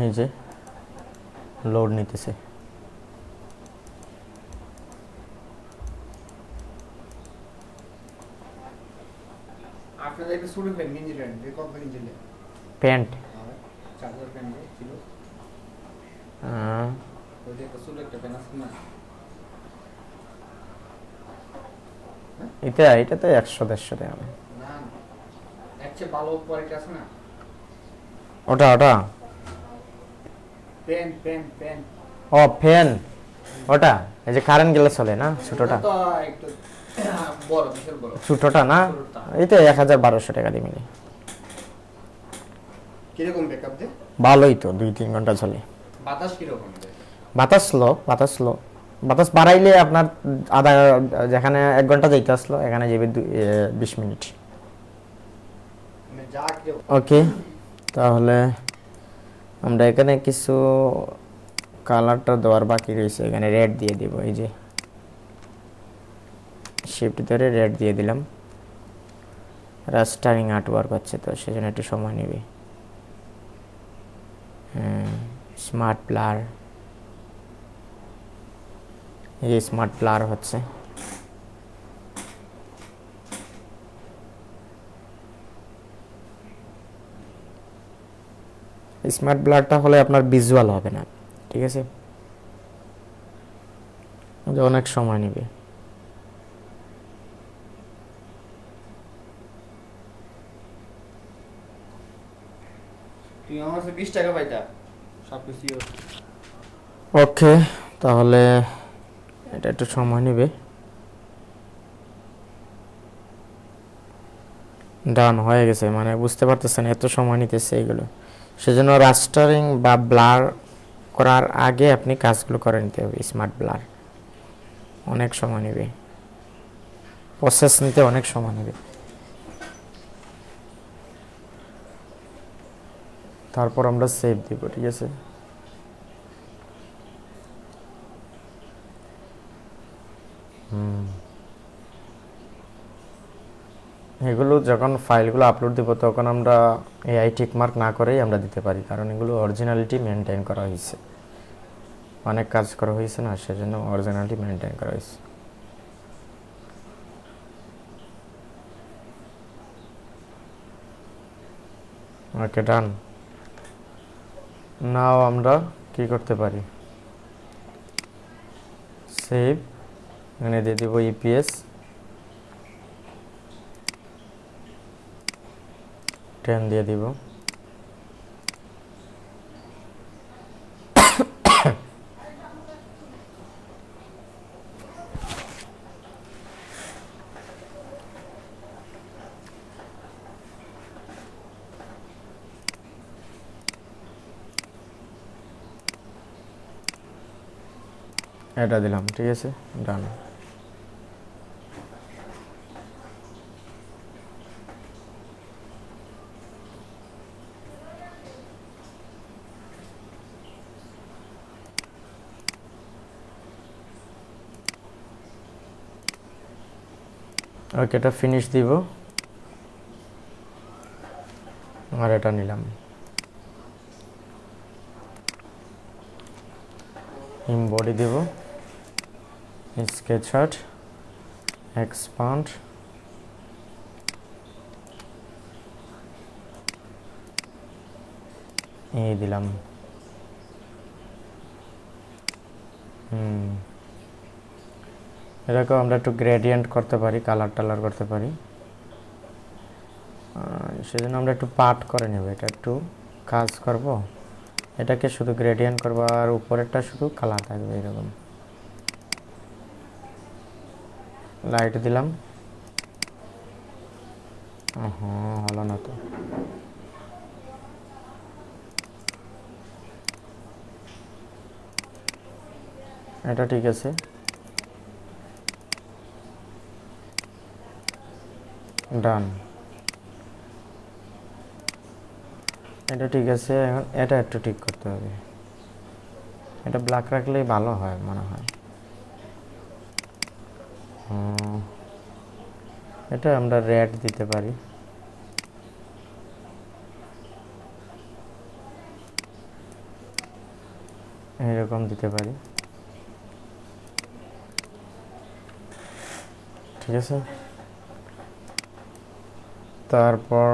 এই যে লোড নিতেছে। আপনাদের একটা ছোট ফ্যান গেঞ্জি প্যান্ট কত গেঞ্জি প্যান্ট চার্জার প্যান্ট ছিল ওই যে একটা ছোট একটা প্যান্ট আছে না এটা তো 100-150 টাকা। না এর চেয়ে ভালো কোয়ালিটি আছে না ওটা প্যান্ট প্যান্ট প্যান্ট ও ফ্যান, ওটা এই যে কারেন্ট গেলে চলে না, ছোটটা তো একটু বড় বিশাল বড় ছোটটা না, এই তো 1000-1200 টাকা দিয়ে মিলে। কিরকম ব্যাকআপ দেয়? ভালোই তো, 2-3 ঘন্টা চলে। বাতাস কিরকম দেয়? বাতাস বাতাস বাড়াইলে আপনার যেখানে 1 ঘন্টা যাইতে আসলো এখানে যাবে 20 মিনিট। মানে যা কিরকম ওকে, তাহলে আমরা এখানে কিছু কালারটা দেওয়ার বাকি রয়েছে, এখানে রেড দিয়ে দিব। এই যে শিফট ধরে রেড দিয়ে দিলাম। রাস্টারিং আর্টওয়ার্ক হচ্ছে তো সেজন্য একটু সময় নেবে। স্মার্ট ব্লার, এই স্মার্ট ব্লার হচ্ছে। স্মার্ট ব্লারটা হলে আপনার ভিজুয়াল হবে না, ঠিক আছে, অনেক সময় নেবে। তুই আমার কাছে 20 টাকা পাইতা সবকিছু ওকে, তাহলে এটা একটু সময় নেবে। ডান হয়ে গেছে, মানে বুঝতে পারতেছেন এত সময় নিতেছে এগুলো, সেজন্য রাস্টারিং বা ব্লার করার আগে আপনি কাজগুলো করে নিতে হবে। স্মার্ট ব্লার অনেক সময় নেবে, প্রসেস নিতে অনেক সময় নেবে। তারপর আমরা সেভ দিব, ঠিক আছে। এগুলো যখন ফাইলগুলো আপলোড দেব তখন আমরা এআই টিকমার্ক না করেই আমরা দিতে পারি, কারণ এগুলো অরিজিনালিটি মেনটেন করা হয়েছে, অনেক কাজ করা হয়েছে না, সেজন্য অরিজিনালিটি মেনটেন করা হয়েছে। ওকে, ডান। নাও আমরা কি করতে পারি, সেভ, এখানে দিয়ে দেব ইপিএস 10 দিয়ে দিব। এটা দিলাম, ঠিক আছে, ডান। ওকে, এটা ফিনিশ দিব, আর এটা নিলাম, ইমবডি দেব, স্কেচ আর্ট, এক্সপান্ড, এই দিলাম। এরকম আমরা একটু গ্রেডিয়েন্ট করতে পারি, কালার টালার করতে পারি, সেজন্য আমরা একটু পার্ট করে নেব। এটা একটু কাজ করব, এটাকে শুধু গ্রেডিয়েন্ট করব, আর উপরেরটা শুধু কালার থাকবে এরকম। লাইট দিলাম, হলো না তো। এটা ঠিক আছে, ডান। এটা ঠিক আছে, এখন এটা একটু ঠিক করতে হবে, এটা ব্ল্যাক রাখলেই ভালো হয় মনে হয়। এটা আমরা রেড দিতে পারি, এরকম দিতে পারি, ঠিক আছে। তারপর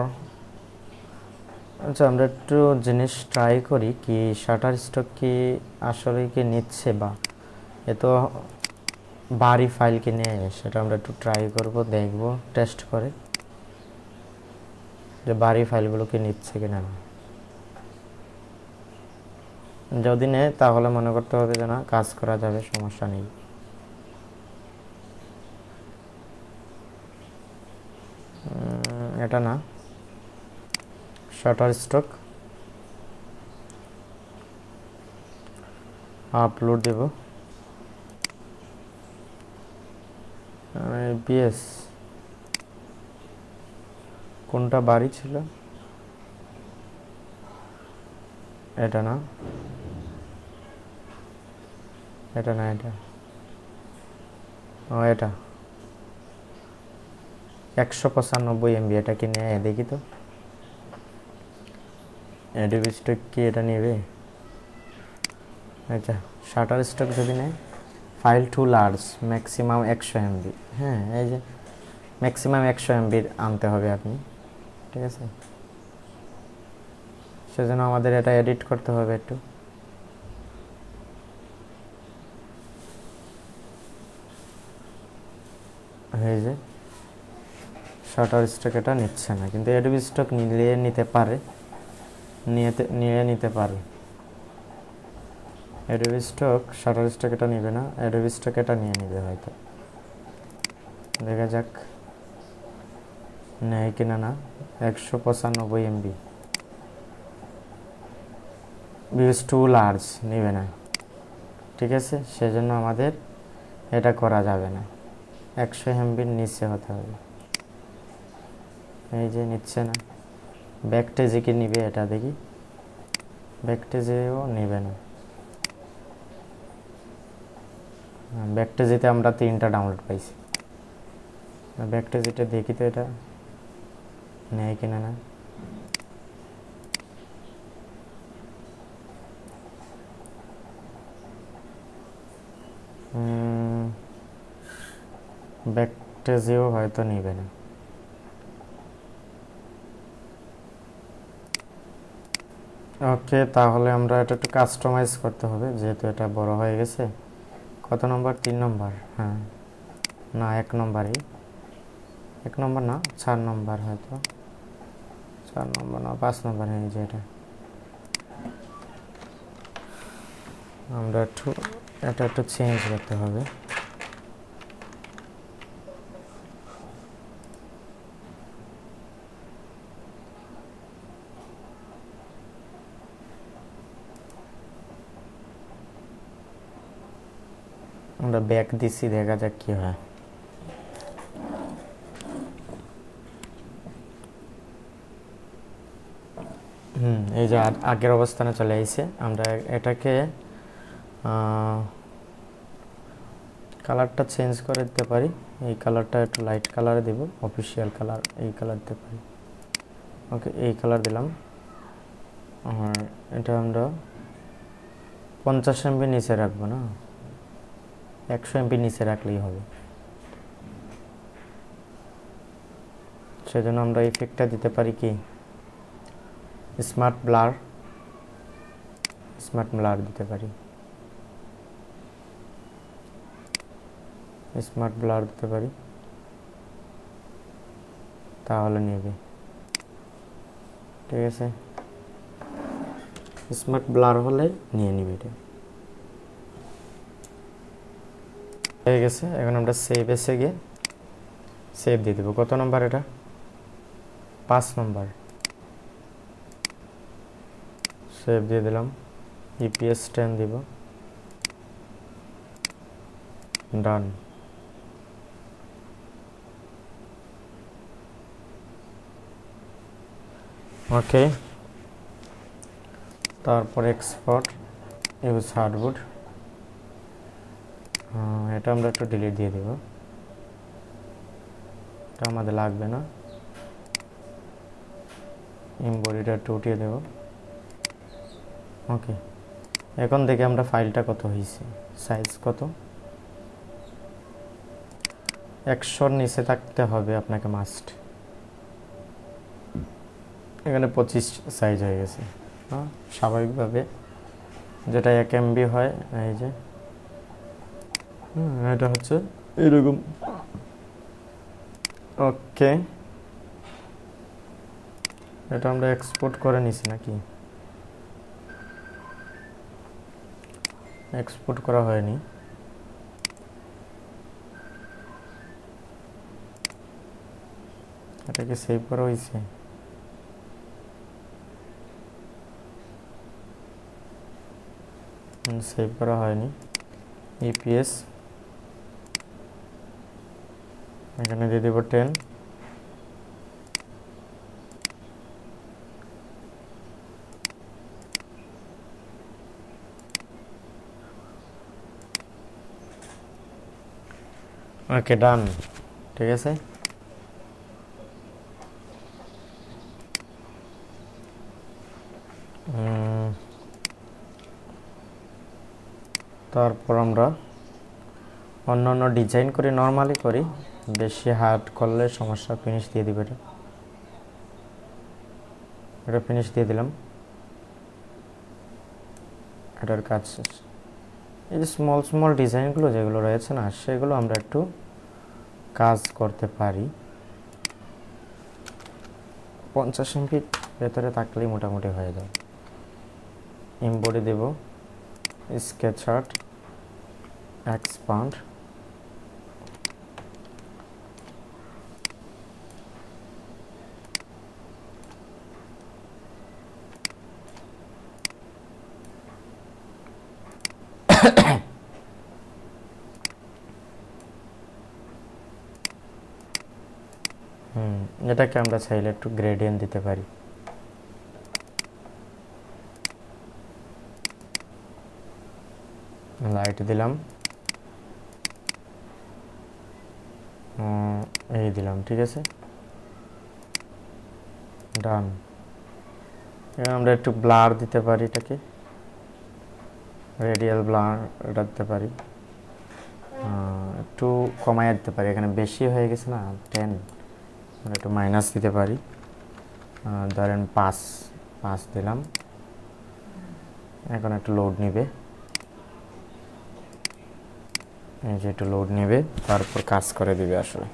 আচ্ছা আমরা একটু জিনিস ট্রাই করি কি শাটার স্টক কি আসলে কি নিচ্ছে, বা এ তো বাড়ি ফাইল কি নেয়, সেটা আমরা একটু ট্রাই করব, দেখব টেস্ট করে যে বাড়ি ফাইলগুলো কি নিচ্ছে কিনা। যদি নেয় তাহলে মনে করতে হবে যে না, কাজ করা যাবে, সমস্যা নেই। এটা না, শাটার স্টক আপলোড দেব, বিএস কোনটা বাড়ি ছিল, এটা না, এটা না, এটা ও এটা 195 MB, এটা কি নেয় দেখি তো। অ্যাডোবি স্টক কি এটা নেবে? আচ্ছা, শাটার স্টক যদি নেয়, file too large, maximum 100 MB। হ্যাঁ, এই যে ম্যাক্সিমাম 100 MB আনতে হবে আপনি, ঠিক আছে। সেজন্য আমাদের এটা এডিট করতে হবে একটু। এই যে শাটার স্টক এটা নিচ্ছে না, কিন্তু অ্যাডোবি স্টক নিতে পারে, নিয়ে নিতে পারে। অ্যাডোবি স্টক শাটার স্টক এটা নেবে না, অ্যাডোবি স্টক এটা নিয়ে নেবে হয়তো, দেখা যাক নেয় কিনা। না, 195 MB, ভিউজ টু লার্জ নেবে না, ঠিক আছে। সেজন্য আমাদের এটা করা যাবে না, 100 MB-র নিচে হতে হবে। এই যে নিচ্ছে না, ব্যাকটেজে কি নিবে এটা দেখি, ব্যাকটেজেও নেবে না। ব্যাকটেজেতে আমরা 3টা ডাউনলোড পাইছি, ব্যাকটেজেটা দেখি তো এটা নেয় কিনা। না, ব্যাকটেজেও হয়তো নেবে না। ওকে, তাহলে আমরা এটা একটু কাস্টমাইজ করতে হবে, যেহেতু এটা বড় হয়ে গেছে। কত নম্বর? 3 নম্বর। হ্যাঁ, না 1 নম্বরই, 1 নম্বর না, 4 নম্বর হয়তো, 4 নম্বর না 5 নম্বর। হ্যাঁ, যে এটা আমরা এটা একটু চেঞ্জ করতে হবে। আমরা ব্যাক দিছি, দেখা যাক কি হয়। এই যে আগের অবস্থানে চলে আইছে। আমরা এটাকে কালারটা চেঞ্জ করে দিতে পারি, এই কালারটা একটু লাইট কালারে দেব, অফিসিয়াল কালার এই কালার দিতে পারি। ওকে, এই কালার দিলাম। আর এটা আমরা 50 MB নিচে রাখবো না, 100 MB নিচে রাখলেই হবে। সেজন্য আমরা ইফেক্টটা দিতে পারি কি, স্মার্ট ব্লার দিতে পারি, স্মার্ট ব্লার দিতে পারি, তাহলে নেবে, ঠিক আছে। স্মার্ট ব্লার হলে নিয়ে নিবে, এটা হয়ে গেছে। এখন আমরা সেভ এসে গিয়ে সেভ দিয়ে দেবো। কত নম্বর এটা? 5 নম্বর। সেভ দিয়ে দিলাম, EPS 10 দিব, ডান। ওকে, তারপর এক্সপোর্ট ইউজ হার্ডবোর্ড, এটা আমরা একটু ডিলিট দিয়ে দেব, এটা আমাদের লাগবে না। এমবডিটা একটু উঠিয়ে দেব। ওকে, এখন দেখি আমরা ফাইলটা কত হয়েছে, সাইজ কত। 100-র নিচে থাকতে হবে আপনাকে মাস্ট। এখানে 25 সাইজ হয়ে গেছে, হ্যাঁ স্বাভাবিকভাবে যেটা 1 MB হয়। এই যে এটা হচ্ছে এরকম। ওকে, এটা আমরা এক্সপোর্ট করে নিছি নাকি? এক্সপোর্ট করা হয়নি। এটাকে সেভ করা হয়েছে? সেভ করা হয়নি। ইপিএস এখানে দিয়ে দেব 10। ওকে, ডান। ঠিক আছে, তারপর আমরা অন্য ডিজাইন করি, নর্মালি করি, বেশি হার্ড করলে সমস্যা। ফিনিশ দিয়ে দিব, এটা ফিনিশ দিয়ে দিলাম। এটার কাজ শেষ। এই যে স্মল ডিজাইনগুলো যেগুলো রয়েছে না, সেগুলো আমরা একটু কাজ করতে পারি। 50 MB ভেতরে থাকলেই মোটামুটি হয়ে যায়। এমবডি দেব, স্কেচ আর্ট, এক্সপান্ড, এটাকে আমরা চাইলে একটু গ্রেডিয়েন্ট দিতে পারি। লাইট দিলাম, এই দিলাম। ঠিক আছে, ডান। এবার আমরা একটু ব্লার দিতে পারি, এটাকে রেডিয়াল ব্লার এটা দিতে পারি, একটু কমায় দিতে পারি। এখানে বেশি হয়ে গেছে না 10, আমরা একটু মাইনাস দিতে পারি। ধরেন 5 দিলাম। এখন একটু লোড নেবে, এই যে একটু লোড নেবে, তারপর কাজ করে দিবে আসলে।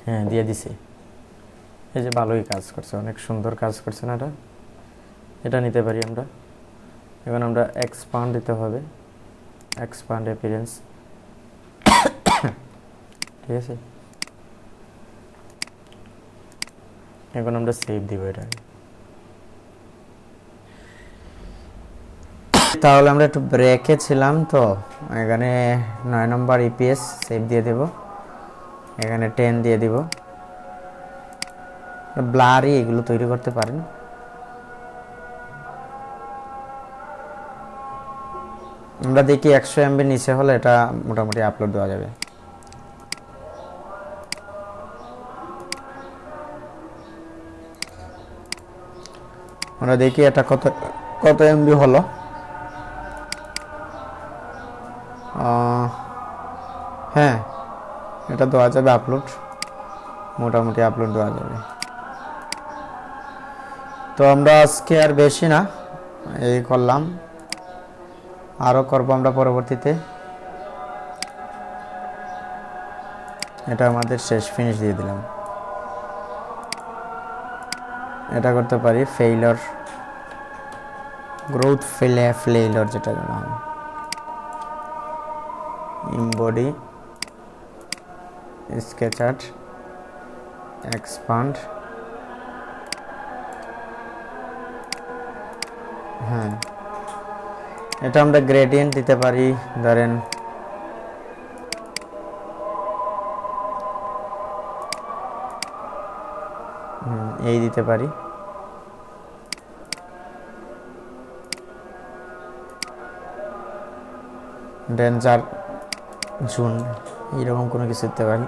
হ্যাঁ, দিয়ে দিছি। এই যে ভালোই কাজ করছে, অনেক সুন্দর কাজ করছে না এটা। এটা নিতে পারি আমরা। এখন আমরা এক্সপান্ড দিতে হবে, এক্সপান্ড অ্যাপিয়ারেন্স। ঠিক আছে, এখন আমরা সেভ দিব এটা। তাহলে আমরা একটু ব্রেকে ছিলাম, তো এখানে 9 নম্বর ইপিএস সেভ দিয়ে দেব, এখানে 10 দিয়ে দিব। ব্লারি এগুলো তৈরি করতে পারেন। আমরা দেখি 100 MB নিচে হলে এটা মোটামুটি আপলোড দেওয়া যাবে। আমরা দেখি এটা কত MB হলো। হ্যাঁ, এটা দেওয়া যাবে আপলোড, মোটামুটি আপলোড দেওয়া যাবে। তো আমরা আজকে আর বেশি না, এই করলাম, আরও করবো আমরা পরবর্তীতে। এটা আমাদের শেষ, ফিনিশ দিয়ে দিলাম। এটা করতে পারি ফেইলর, গ্রোথ ফেইলর যেটা জানা হয়। ইমবডি, স্কেচ আর্ট, এক্সপান্ড। হ্যাঁ, এটা আমরা গ্রেডিয়েন্ট দিতে পারি, ধরেন এই দিতে পারি। ডেঞ্জার জুন এইরকম কোনো কিছু দিতে পারি।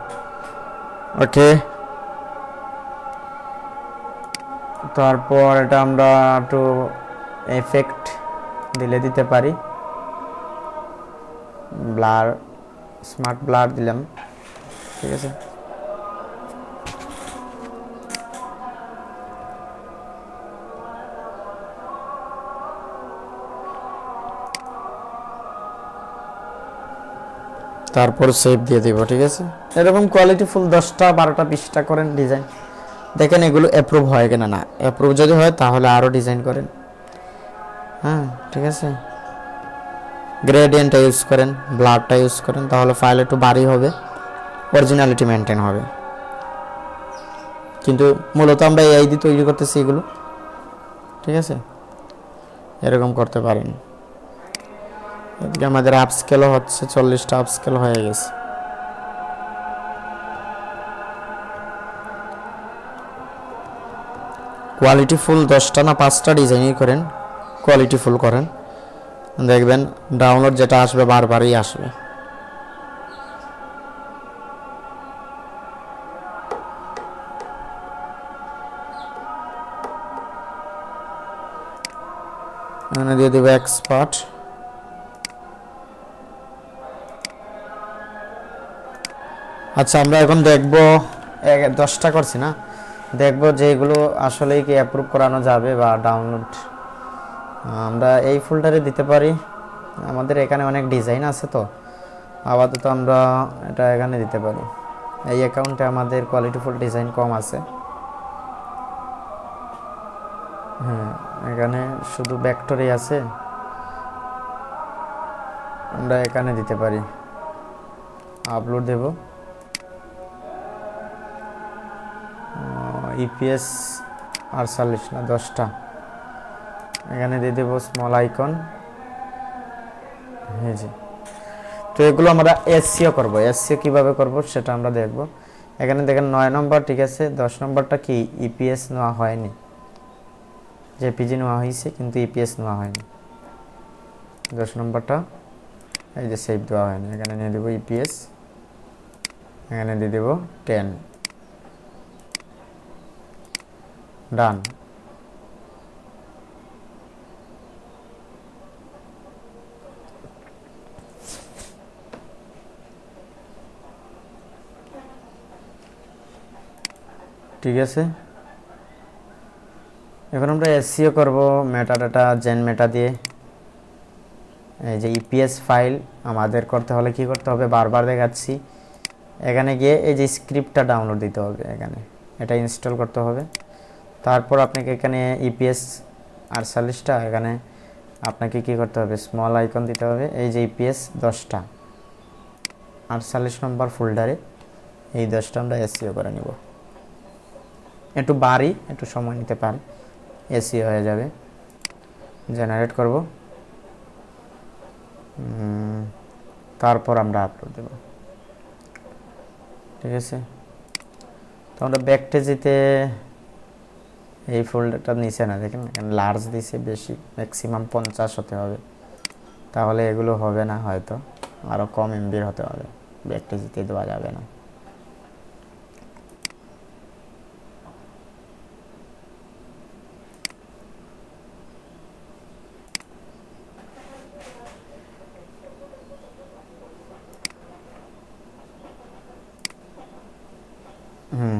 ওকে, তারপর এটা আমরা একটু এফেক্ট দিলে দিতে পারি, ব্লার, স্মার্ট ব্লার দিলাম, ঠিক আছে। তারপর সেভ দিয়ে দিব, ঠিক আছে। এরকম কোয়ালিটিফুল 10টা 12টা 20টা করেন ডিজাইন, দেখেন এগুলো অ্যাপ্রুভ হয় কিনা। না অ্যাপ্রুভ যদি হয় তাহলে আরও ডিজাইন করেন, হ্যাঁ ঠিক আছে। গ্রেডিয়েন্টটা ইউজ করেন, ব্লারটা ইউজ করেন, তাহলে ফাইল একটু ভারী হবে, অরিজিনালিটি মেনটেন হবে। কিন্তু মূলত আমরা এআই দিয়ে তৈরি করতেছি এগুলো, ঠিক আছে। এরকম করতে পারেন। এদিকে আমাদের আপস্কেলও হচ্ছে, 40টা আপস্কেল হয়ে গেছে। কোয়ালিটিফুল 10টা না 5টা ডিজাইনই করেন, কোয়ালিটিফুল করেন, দেখবেন ডাউনলোড যেটা আসবে বারবারই আসবে। এখানে দিয়ে দেবো এক্সপার্ট। আচ্ছা আমরা এখন দেখব, 10টা করছি না, দেখব যে এগুলো আসলেই কি অ্যাপ্রুভ করানো যাবে বা ডাউনলোড আমরা এই ফোল্ডারে দিতে পারি। আমাদের এখানে অনেক ডিজাইন আছে, তো আপাতত আমরা এটা এখানে দিতে পারি। এই অ্যাকাউন্টে আমাদের কোয়ালিটিফুল ডিজাইন কম আছে, হ্যাঁ এখানে শুধু ভেক্টরই আছে, আমরা এখানে দিতে পারি। আপলোড দেব, ইপিএস 48 না 10টা, এখানে দিয়ে দেবো স্মল আইকন, হ্যাঁ জি। তো এগুলো আমরা এসসিও করব, এসসিও কিভাবে করব সেটা আমরা দেখব। এখানে দেখেন 9 নম্বর, ঠিক আছে। 10 নম্বরটা কি ইপিএস নেওয়া হয়নি, জেপিজি নেওয়া হয়েছে কিন্তু ইপিএস নেওয়া হয়নি। 10 নম্বরটা এই যে সেভ দেওয়া হয়নি, এখানে নিয়ে দেবো ইপিএস, এখানে দিয়ে দেবো 10, ডান। ঠিক আছে, এখন আমরা এসসিও করব মেটাডাটা জেন মেটা দিয়ে। এই যে ইপিএস ফাইল আমাদের করতে হলে কি করতে হবে, বারবার দেখাচ্ছি, এখানে গিয়ে এই যে স্ক্রিপ্টটা ডাউনলোড দিতে হবে, এখানে এটা ইনস্টল করতে হবে। তারপর আপনাকে এখানে ইপিএস 48টা, এখানে আপনাকে কি করতে হবে, স্মল আইকন দিতে হবে। এই যে ইপিএস 10টা 48 নম্বর ফোল্ডারে এই 10টা আমরা এসসিও করে নিব। একটু বাড়ি, একটু সময় নিতে পারে, এসি হয়ে যাবে। জেনারেট করব, তারপর আমরা আপলোড দেব, ঠিক আছে। তো আমরা ব্যাকটে যেতে এই ফোল্ডারটা নিচে না, দেখেন এখানে লার্জ দিছে বেশি, ম্যাক্সিমাম 50 হতে হবে, তাহলে এগুলো হবে না, হয়তো আরও কম এমবির হতে হবে, ব্যাকটে যেতে দেওয়া যাবে না।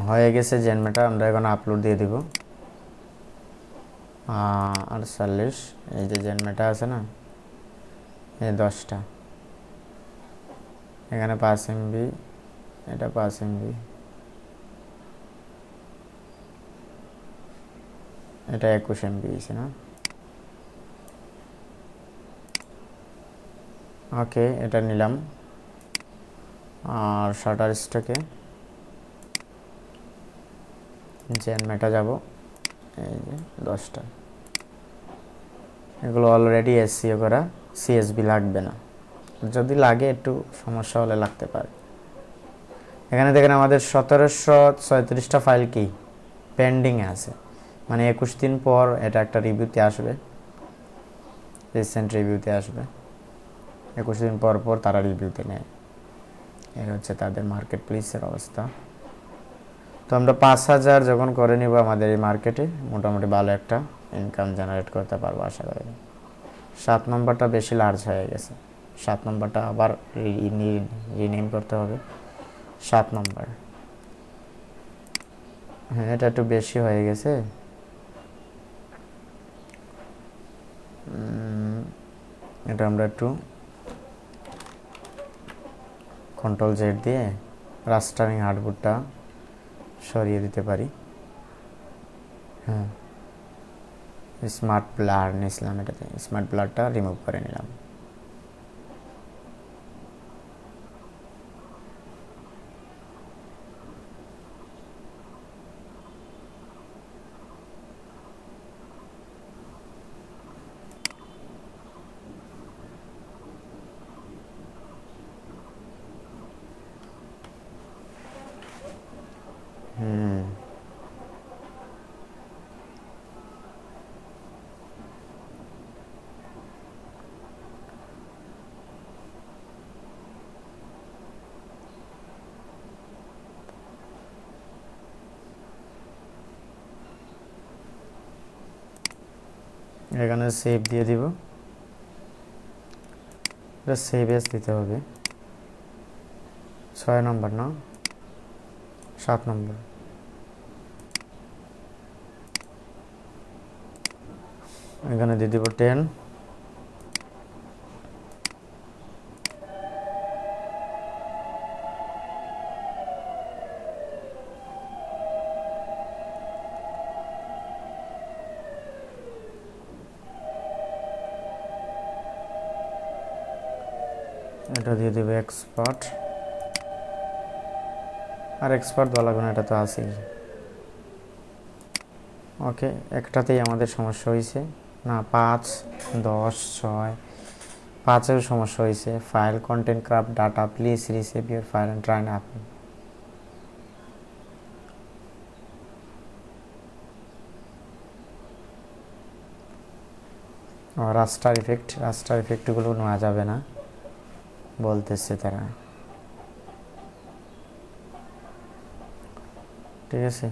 হয়ে গেছে জেনমেটা, আমরা এখন আপলোড দিয়ে দিব। 48 এই যে জেনমেটা আছে না, এই 10টা, এখানে 5 এমবি, এটা 5 এমবি, এটা 21 এমবি আছে না। ওকে, এটা নিলাম। আর শাটার স্টকে জেনমেটা যাব, এই যে 10টা, এগুলো অলরেডি এসসিও করা, সিএসবি লাগবে না, যদি লাগে একটু সমস্যা হলে লাগতে পারে। এখানে দেখেন আমাদের 1736টা ফাইল কি পেন্ডিংয়ে আছে, মানে 21 দিন পর এটা একটা রিভিউতে আসবে, রিসেন্ট রিভিউতে আসবে। 21 দিন পর পর তারা রিভিউতে নেয়, এই হচ্ছে তাদের মার্কেট প্লেসের অবস্থা। তো আমরা 5,000 যখন করে নিব আমাদের এই মার্কেটে মোটামুটি ভালো একটা ইনকাম জেনারেট করতে পারবো আশা করি। 7 নম্বরটা বেশি লার্জ হয়ে গেছে, 7 নম্বরটা আবার রিনেম করতে হবে। 7 নম্বর, হ্যাঁ এটা একটু বেশি হয়ে গেছে। এটা আমরা একটু কন্ট্রোল জেড দিয়ে রাস্টারিং হার্ডবোর্ডটা সরিয়ে দিতে পারি। হ্যাঁ, স্মার্ট ব্লার নিয়েছিলাম, এটাতে স্মার্ট ব্লারটা রিমুভ করে নিলাম। এখানে সেভ দিয়ে দিব, এটা সেভ এস দিতে হবে। 6 নম্বর না 7 নম্বর, এখানে দিয়ে দিব 10। এটা দিয়ে দেবে এক্সপার্ট, আর এক্সপার্ট বলা লাগবে না, এটা তো আছেই। ওকে, একটাতেই আমাদের সমস্যা হয়েছে না, 5, 10, 6, 5-এও সমস্যা হয়েছে। File content corrupt data please resave your file and try up. Raster ইফেক্টগুলো নেওয়া যাবে না বলতেছে তারা, ঠিক আছে,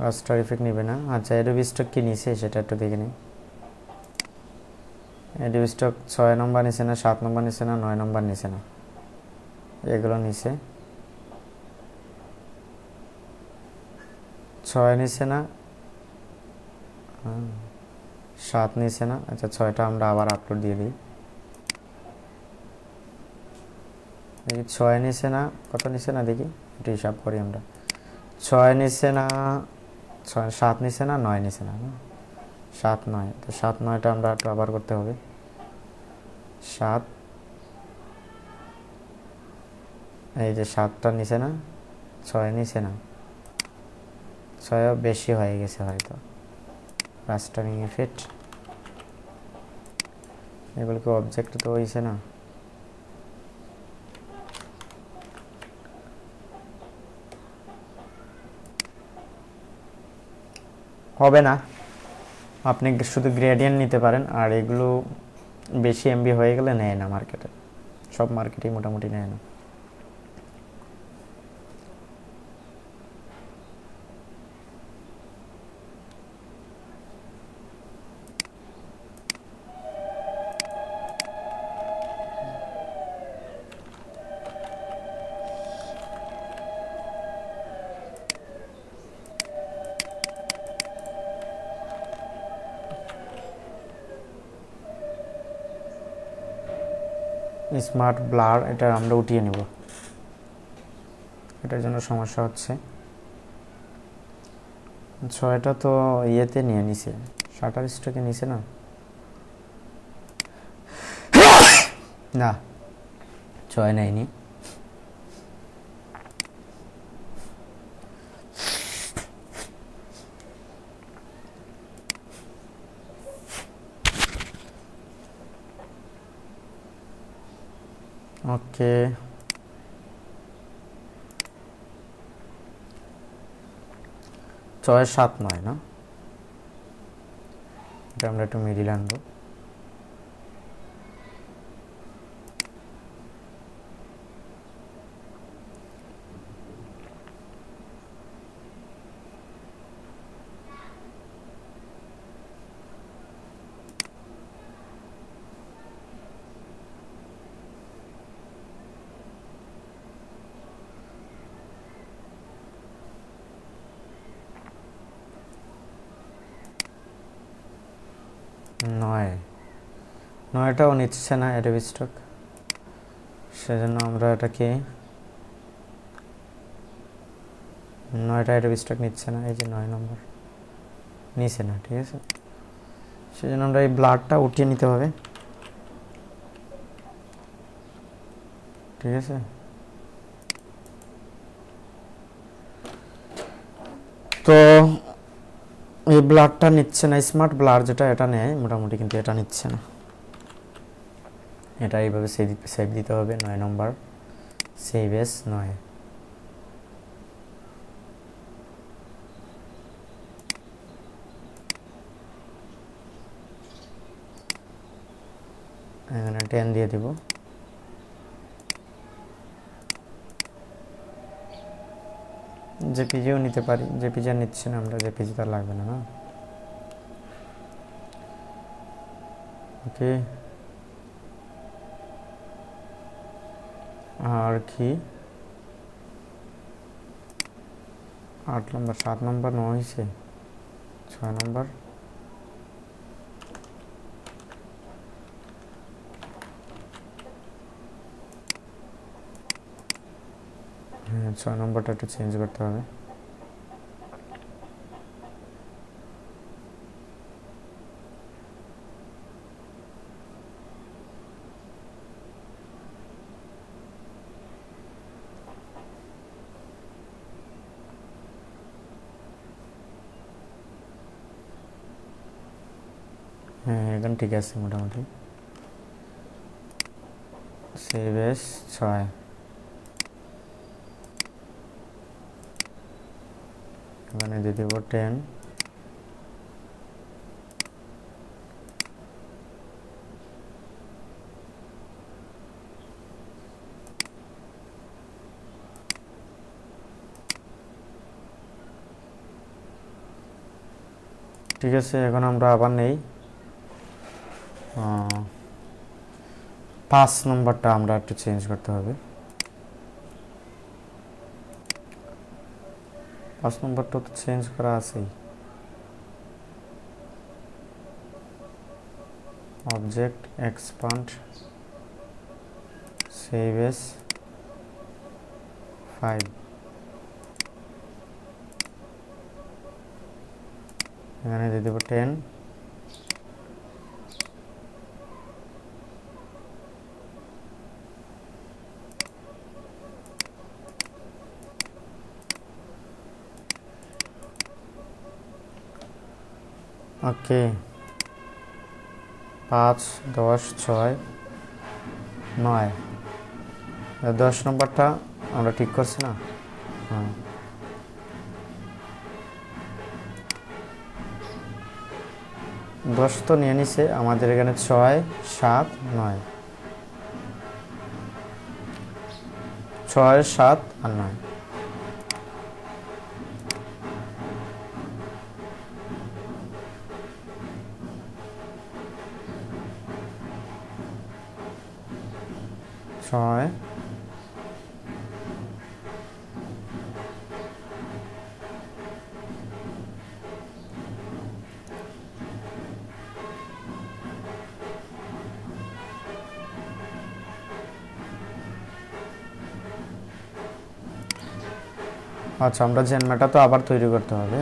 রাস্টার ইফেক্ট নেবে না। আচ্ছা, অ্যাডোবি স্টক কি নিছে সেটা একটু দেখে নিই। অ্যাডোবি স্টক 6 নম্বর নিছে না, 7 নম্বর নিছে না, 9 নম্বর নিছে না, এগুলো নিছে। 6 নিছে না, 7 নিছে না। আচ্ছা, 6টা আমরা আবার আপলোড দিয়ে দিই। দেখি 6 নিছে না, কত নিছে না দেখি, একটু হিসাব করি আমরা। 6 নিছে না, 7 নিছে না, 9 নিছে না, 7, 9। তো 7, 9টা আমরা একটু আবার করতে হবে। 7, এই যে 7টা নিছে না, 6 নিছে না, 6 বেশি হয়ে গেছে হয়তো। রাস্টারিং ইফেক্ট, এগুলোকে অবজেক্ট তো হয়েছে না। হবে না, আপনি শুধু গ্রেডিয়েন্ট নিতে পারেন, আর এগুলো বেশি এমবি হয়ে গেলে নেয় না মার্কেটে, সব মার্কেটেই মোটামুটি নেয় না। স্মার্ট ব্লার এটা আমরা উঠিয়ে নেব, এটার জন্য সমস্যা হচ্ছে। 6টা তো ইয়েতে নিয়ে নিছে, শাটার স্টকে নিছে না, না 6 নেয়নি। ওকে, 6, 7, 9 না, এটা আমরা একটু মিডিল আনবো। 9 9টাও নিচ্ছে না অ্যাডোব স্টক, সেজন্য আমরা এটাকে 9টা অ্যাডোব স্টক নিচ্ছে না, এই যে 9 নম্বর নিচে না, ঠিক আছে। সেজন্য আমরা এই ব্লারটা উঠিয়ে নিতে হবে, ঠিক আছে। তো এই ব্লারটা নিচ্ছে না, স্মার্ট ব্লার যেটা এটা নেয় মোটামুটি, কিন্তু এটা নিচ্ছে না। এটা এইভাবে সেভ দিতে হবে, 9 নম্বর সেভ এস 9। এখানে 10 দিয়ে দিব। জেপিজিও নিতে পারি, জেপিজি আর নিচ্ছে না আমরা, জেপিজি তার লাগবে না, না। ওকে, আর কি 8 নম্বর 7 নম্বর 9 হয়েছে, 6 নম্বর হ্যাঁ 6 নম্বরটা একটু চেঞ্জ করতে হবে। হ্যাঁ এখন ঠিক আছে মোটামুটি। সেভ এস 6, এখানে দিয়ে দেবো 10। ঠিক আছে, এখন আমরা আবার নেই 5 নম্বরটা আমরা একটু চেঞ্জ করতে হবে। 5 নম্বরটা তো চেঞ্জ করা আছেই, অবজেক্ট এক্সপান্ড সেভ এস 5, এখানে দিয়ে দেবো 10। ওকে, 5 10 6 9, 10 নম্বরটা আমরা ঠিক করছি না। হ্যাঁ 10 তো নিয়ে নিছে আমাদের, এখানে 6 7 9, 6 7 আর 9। ছয় আচ্ছা, আমরা জেনমাটা তো আবার তৈরি করতে হবে,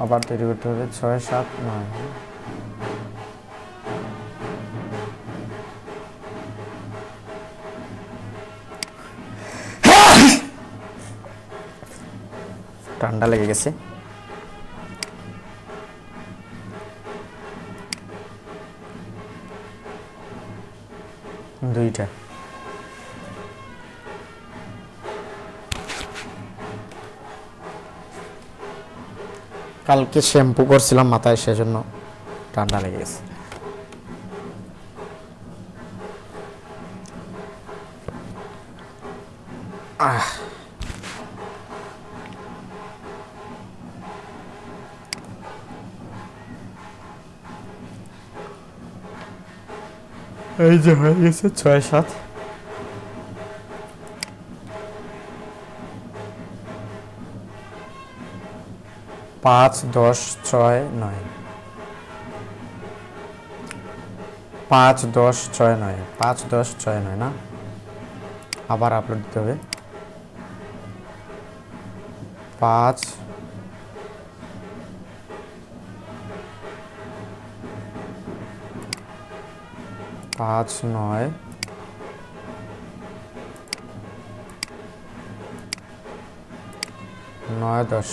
আবার তৈরি করতে হবে 6 7 9। ঠান্ডা লেগে গেছে। দুইটা কালকে শ্যাম্পু করছিলাম মাথায়, সেজন্য ঠান্ডা লেগে গেছে। এই যে হয়ে গেছে 6 7। 5 10 6 9। 5 10 6 9 5 10 6 9 না, আবার আপলোড দিতে হবে। 5 5 9 9 10।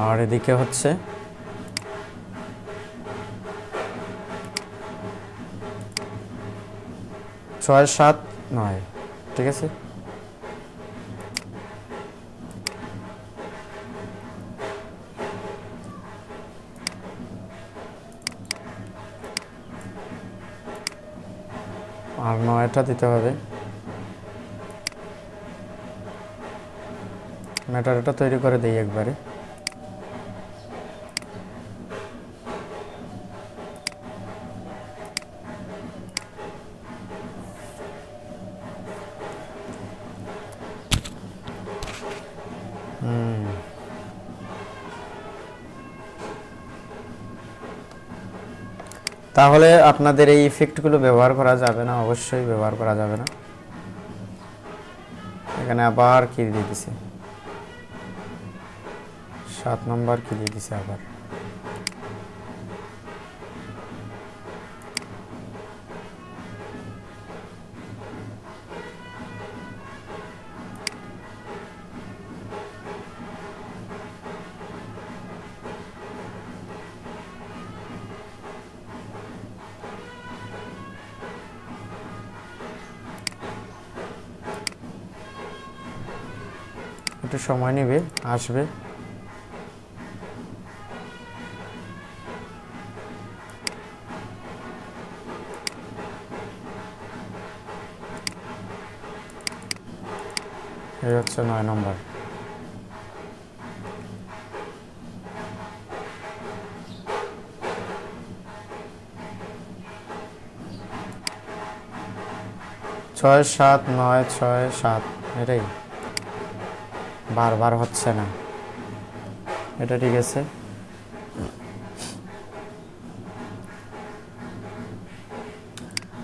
আর এদিকে হচ্ছে 6 7 9, ঠিক আছে। আর 9টা দিতে হবে। ম্যাটারটা তৈরি করে দেই একবারে। তাহলে আপনাদের এই ইফেক্টগুলো ব্যবহার করা যাবে না, অবশ্যই ব্যবহার করা যাবে না। এখানে আবার কি দিয়ে দিছে, 7 নম্বর কি দিয়ে দিছে আবার। একটু সময় নেবে, আসবে। এই হচ্ছে 9 নম্বর। ছয় 7 9 6 7, এটাই বারবার হচ্ছে না, এটা ঠিক আছে।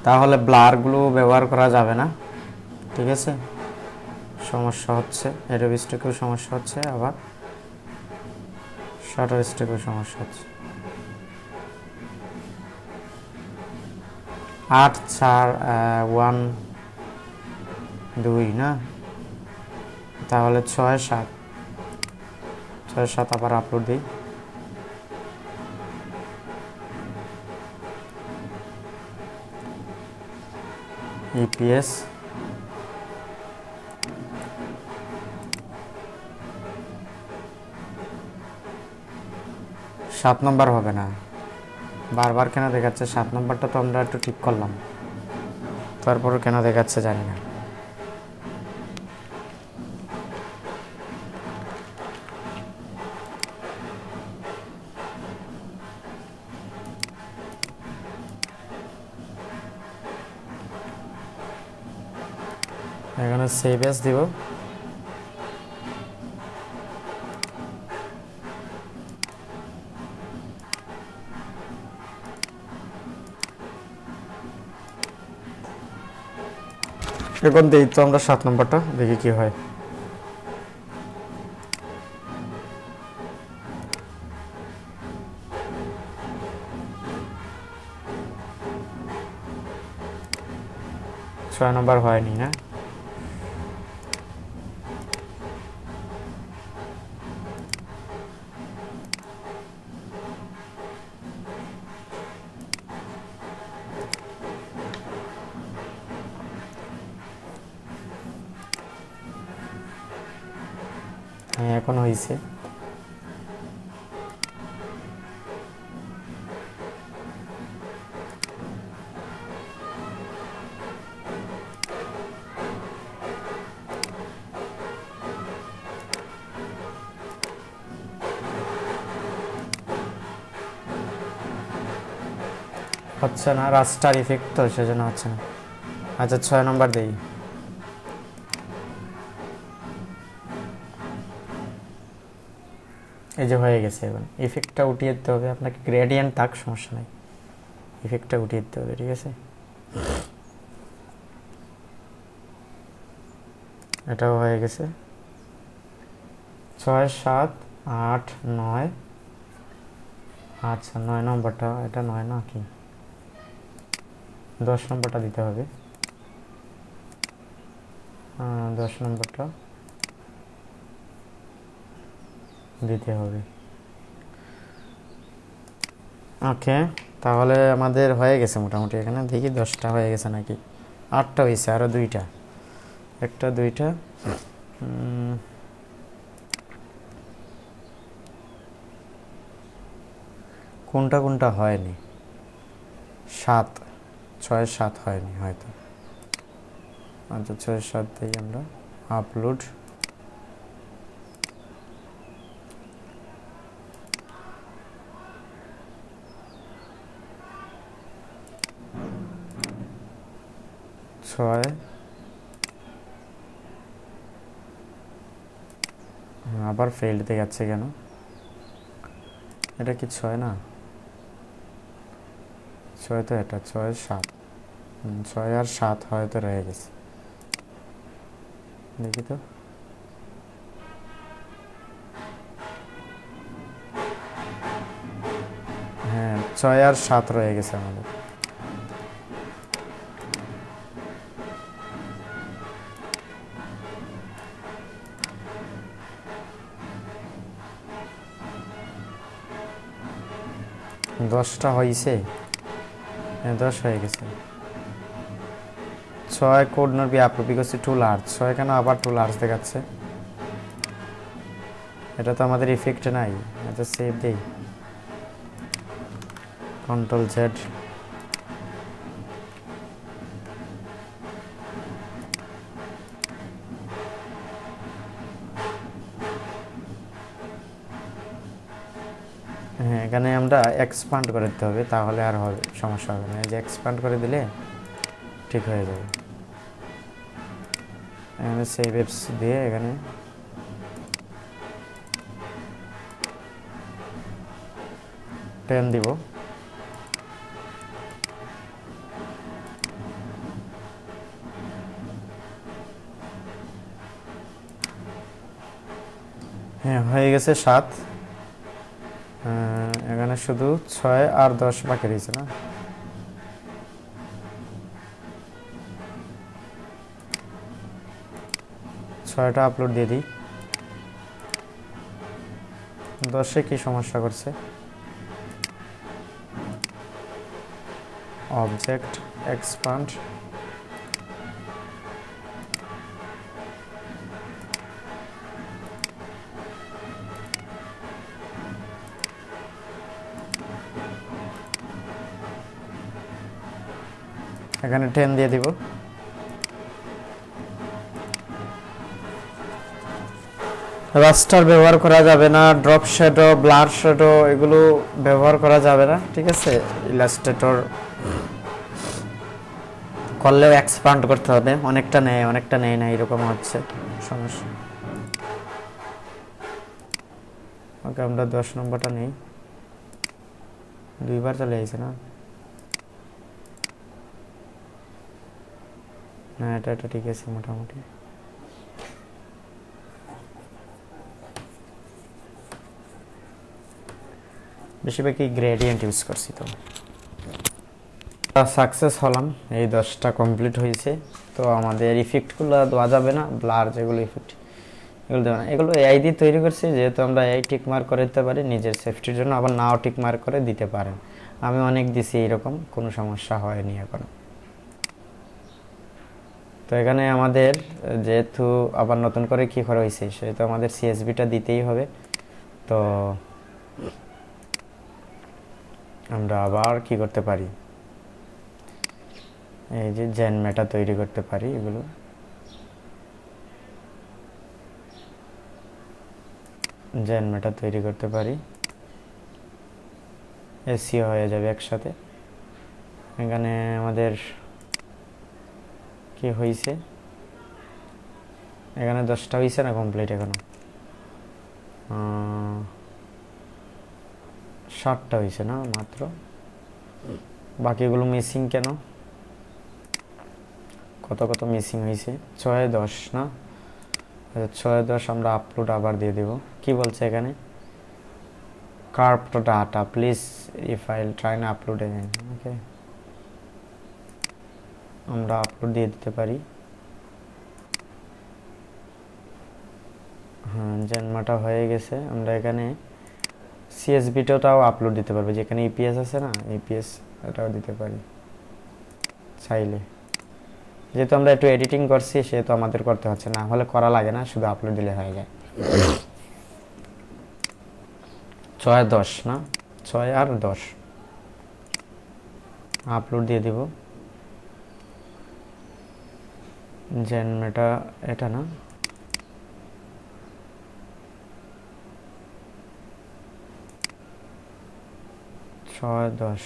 তাহলে ব্লারগুলো ব্যবহার করা যাবে না, ঠিক আছে। সমস্যা হচ্ছে, এরো স্ট্রোকেও সমস্যা হচ্ছে, আবার শাটার স্ট্রোকেও সমস্যা হচ্ছে। 8 4 1 2 না, তাহলে 6 7 6 7 আবার আপলোড দিই। ইপিএস সাত নম্বর হবে না, বারবার কেন দেখাচ্ছে? 7 নম্বরটা তো আমরা একটু ঠিক করলাম, তারপরও কেন দেখাচ্ছে জানি না। এখানে সেভ এস দিব। এখন দিই তো আমরা 7 নম্বরটা, দেখি কি হয়। ছয় নম্বর হয়নি না, হ্যাঁ এখন হয়েছে। হচ্ছে না, রাস্টার ইফেক্ট তো সেজন্য হচ্ছে না। আচ্ছা 6 নম্বর দেই। এই যে হয়ে গেছে। এখন ইফেক্টটা উঠিয়ে দিতে হবে আপনাকে, গ্রেডিয়েন্ট থাক সমস্যা নাই, ইফেক্টটা উঠিয়ে দিতে হবে, ঠিক আছে। এটাও হয়ে গেছে। 6 7 8 9, আচ্ছা 9 নম্বরটা, এটা 9 না কি 10 নম্বরটা দিতে হবে। 10 নম্বরটা দিতে হবে। ওকে, তাহলে আমাদের হয়ে গেছে মোটামুটি। এখানে দেখি 10টা হয়ে গেছে নাকি, 8টা হয়েছে, আরও 2টা, একটা 2টা। কোনটা কোনটা হয়নি, 7 6 7 হয়নি হয়তো। আচ্ছা 6 7 দিয়ে আমরা আপলোড, ছয় আবার ফেল্ড দেখাচ্ছে কেন, এটা কি 6 না, 6 তো এটা 6 7, 6 আর 7 হয়তো রয়ে গেছে, দেখি তো। হ্যাঁ 6 আর 7 রয়ে গেছে আমাদের। দশটা হয়েছে, হ্যাঁ 10 হয়ে গেছে। 6 could not be upload because too large, 6 কেন আবার টু লার্জ দেখাচ্ছে, এটা তো আমাদের ইফেক্ট নাই। আচ্ছা সেভ দেই, কন্ট্রোল জেড, হ্যাঁ এখানে আমরা এক্সপান্ড করে দিতে হবে, তাহলে আর হবে সমস্যা হবে না। এই যে এক্সপান্ড করে দিলে ঠিক হয়ে যাবে। এখানে সেভ অ্যাপস দিয়ে এখানে টেন দিব, হ্যাঁ হয়ে গেছে 7। এখানে শুধু 6 আর 10 বাকি রয়েছে না, 6টা আপলোড দিয়ে দিই। 10-এ কি সমস্যা করছে, অবজেক্ট এক্সপান্ড, এখানে 10 দিয়ে দিব। রাস্টার ব্যবহার করা যাবে না, ড্রপ শ্যাডো, ব্লার শ্যাডো এগুলো ব্যবহার করা যাবে না, ঠিক আছে। ইলাস্ট্রেটর করলেও এক্সপান্ড করতে হবে, অনেকটা নেয় না এরকম হচ্ছে সমস্যা। ওকে আমরা 10 নম্বরটা নেই, 2বার চলে আসছে না, না এটা ঠিক আছে মোটামুটি। বেশিরভাগই গ্রেডিয়েন্ট ইউজ করছি, তো সাকসেস হলাম, এই 10টা কমপ্লিট হয়েছে। তো আমাদের ইফেক্টগুলো দেওয়া যাবে না, ব্লার যেগুলো ইফেক্ট এগুলো দেওয়া না, এগুলো এআই দিয়ে তৈরি করছি, যেহেতু আমরা এআই টিক মার্ক করে দিতে পারি নিজের সেফটির জন্য, আবার নাও টিক মার্ক করে দিতে পারেন। আমি অনেক দিছি, এইরকম কোনো সমস্যা হয়নি এখন। তো এখানে আমাদের যেহেতু আবার নতুন করে কি করা হয়েছে, সেহেতু আমাদের সিএসবিটা দিতেই হবে। তো আমরা আবার কি করতে পারি, এই যে জেন মেটা তৈরি করতে পারি, এগুলো জেন মেটা তৈরি করতে পারি, এসিও হয়ে যাবে একসাথে। এখানে আমাদের কি হয়েছে, এখানে 10টা হয়েছে না কমপ্লিট এখনো, 7টা হয়েছে না মাত্র, বাকিগুলো মিসিং কেন? কত কত মিসিং হয়েছে? 6 10 না? 6 10 আমরা আপলোড আবার দিয়ে দেব। কি বলছে এখানে? carved data please refile try না আপলোড again। ওকে, আমরা আপলোড দিয়ে দিতে পারি। হ্যাঁ, জেনমাটা হয়ে গেছে। আমরা এখানে সিএসভিটাও আপলোড দিতে পারবো, যেখানে ইপিএস আছে না, ইপিএস এটাও দিতে পারি চাইলে। যেহেতু আমরা একটু এডিটিং করছি সেহেতু আমাদের করতে হচ্ছে, না হলে করা লাগে না, শুধু আপলোড দিলে হয়ে যায়। 6 10 না, 6 আর 10 আপলোড দিয়ে দিব। জেনমেটা এটা না, ছয় 10।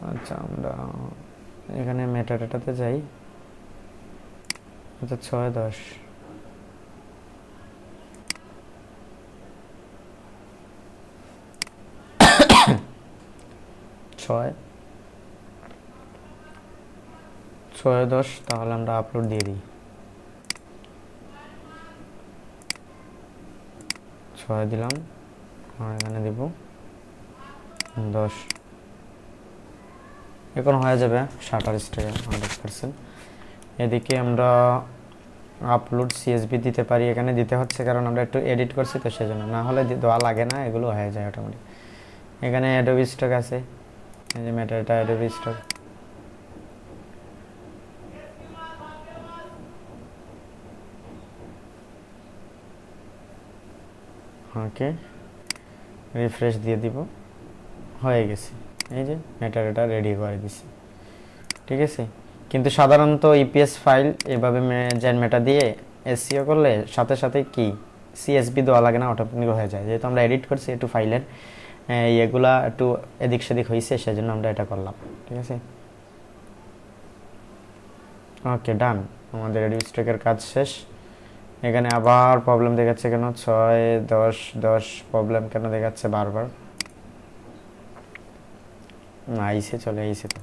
আচ্ছা, আমরা এখানে মেটাডাটাতে যাই। আচ্ছা, 6 10 6 10, তাহলে আমরা আপলোড দিয়ে দিই। 6 দিলাম আর এখানে দিব 10। এখন হয়ে যাবে শাটার স্ট্যাক 100%। এদিকে আমরা আপলোড সিএসভি দিতে পারি, এখানে দিতে হচ্ছে কারণ আমরা একটু এডিট করছি তো সেজন্য, না হলে দেওয়া লাগে না, এগুলো হয়ে যায় অটোমেটিক। এখানে অ্যাডোবি স্টক আছে, এই যে মেটাডাটা অ্যাডোবি স্টক। ওকে, রিফ্রেশ দিয়ে দিব, হয়ে গেছে। এই যে মেটাডাটা রেডি করে দিছি, ঠিক আছে। কিন্তু সাধারণত ইপিএস ফাইল এভাবে জেনমেটা দিয়ে এসইও করলে সাথে সাথে কি সিএসভি দেওয়া লাগে না, অটোমেটিক হয়ে যায়। যেহেতু আমরা এডিট করছি একটু ফাইলের এগুলা একটু এদিক সেদিক হয়েছে, সেজন্য আমরা এটা করলাম, ঠিক আছে। ওকে, ডান, আমাদের এডিট স্ট্যাকের কাজ শেষ। এখানে আবার প্রবলেম দেখাচ্ছে কেন? 6 10 10 প্রবলেম কেন দেখাচ্ছে বারবার? না, আইসে চলে আইসে তো।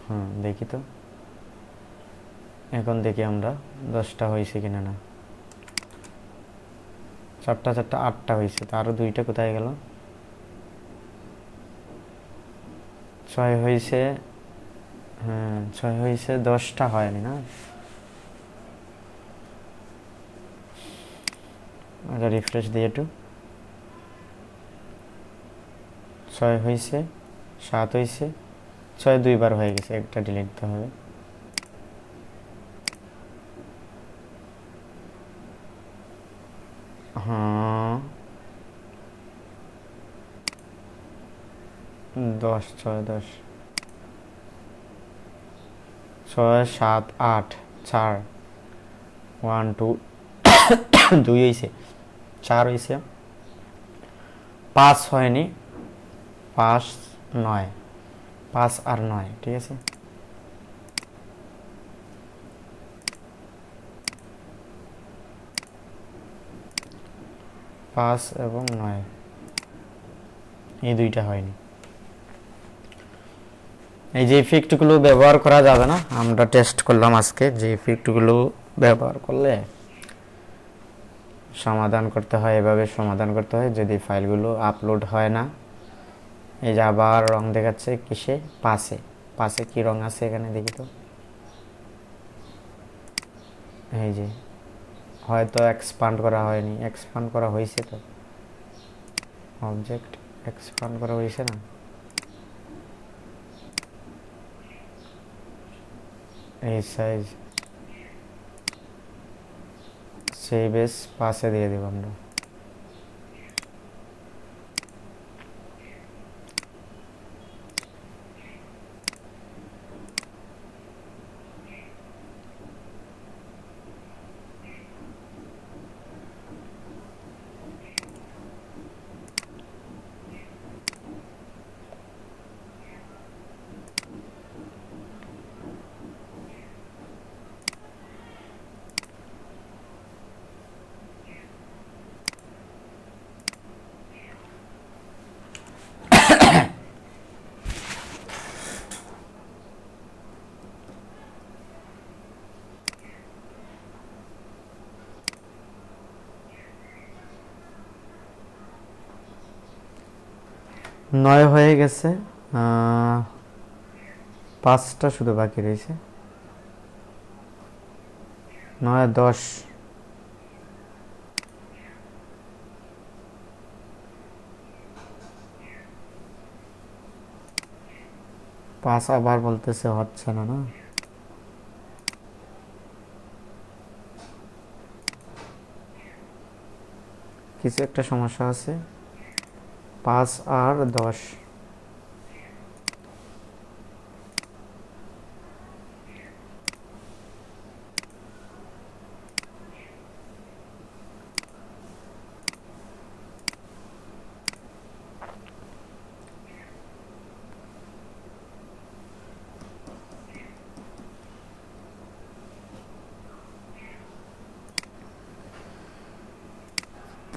হ্যাঁ, দেখি তো, এখন দেখি আমরা 10টা হয়েছে কিনা। না, 4টা 4টা 8টা হয়েছে, তো আরও 2টা কোথায় গেল? 6 হয়েছে, হ্যাঁ 6 হয়েছে, 10টা হয়নি না। আচ্ছা, রিফ্রেশ দিয়ে একটু। 6 হয়েছে, 7 হয়েছে, 6 2বার হয়ে গেছে, একটা ডিলিট দিতে হবে। হ্যাঁ, 10 6 10 6 7 8 4 1 2 2 হয়েছে, 4 হয়েছে, 5 হয়নি, 5 9, 5 আর 9, ঠিক আছে। পাঁচ এবং 9, এই 2টা হয়নি। এই যে ইফেক্টগুলো ব্যবহার করা যাবে না, আমরা টেস্ট করলাম আজকে যে ইফেক্টগুলো ব্যবহার করলে সমাধান করতে হয়, এভাবে সমাধান করতে হয় যদি ফাইলগুলো আপলোড হয় না। এই যে আবার রং দেখাচ্ছে কিসে? পাশে। পাশে কি রং আছে এখানে দেখি তো। এই যে হয়তো এক্সপান্ড করা হয়নি, এক্সপান্ড করা হয়েছে তো, অবজেক্ট এক্সপান্ড করা হয়েছে না। এই সাইজ সেই বেস পাশে দিয়ে দেব আমরা। 9 হয়ে গেছে, 5টা শুধু বাকি রয়েছে। 9 10, 5 আবার বলতেছে হচ্ছে না। না, কিছু একটা সমস্যা আছে। 5 আর 10,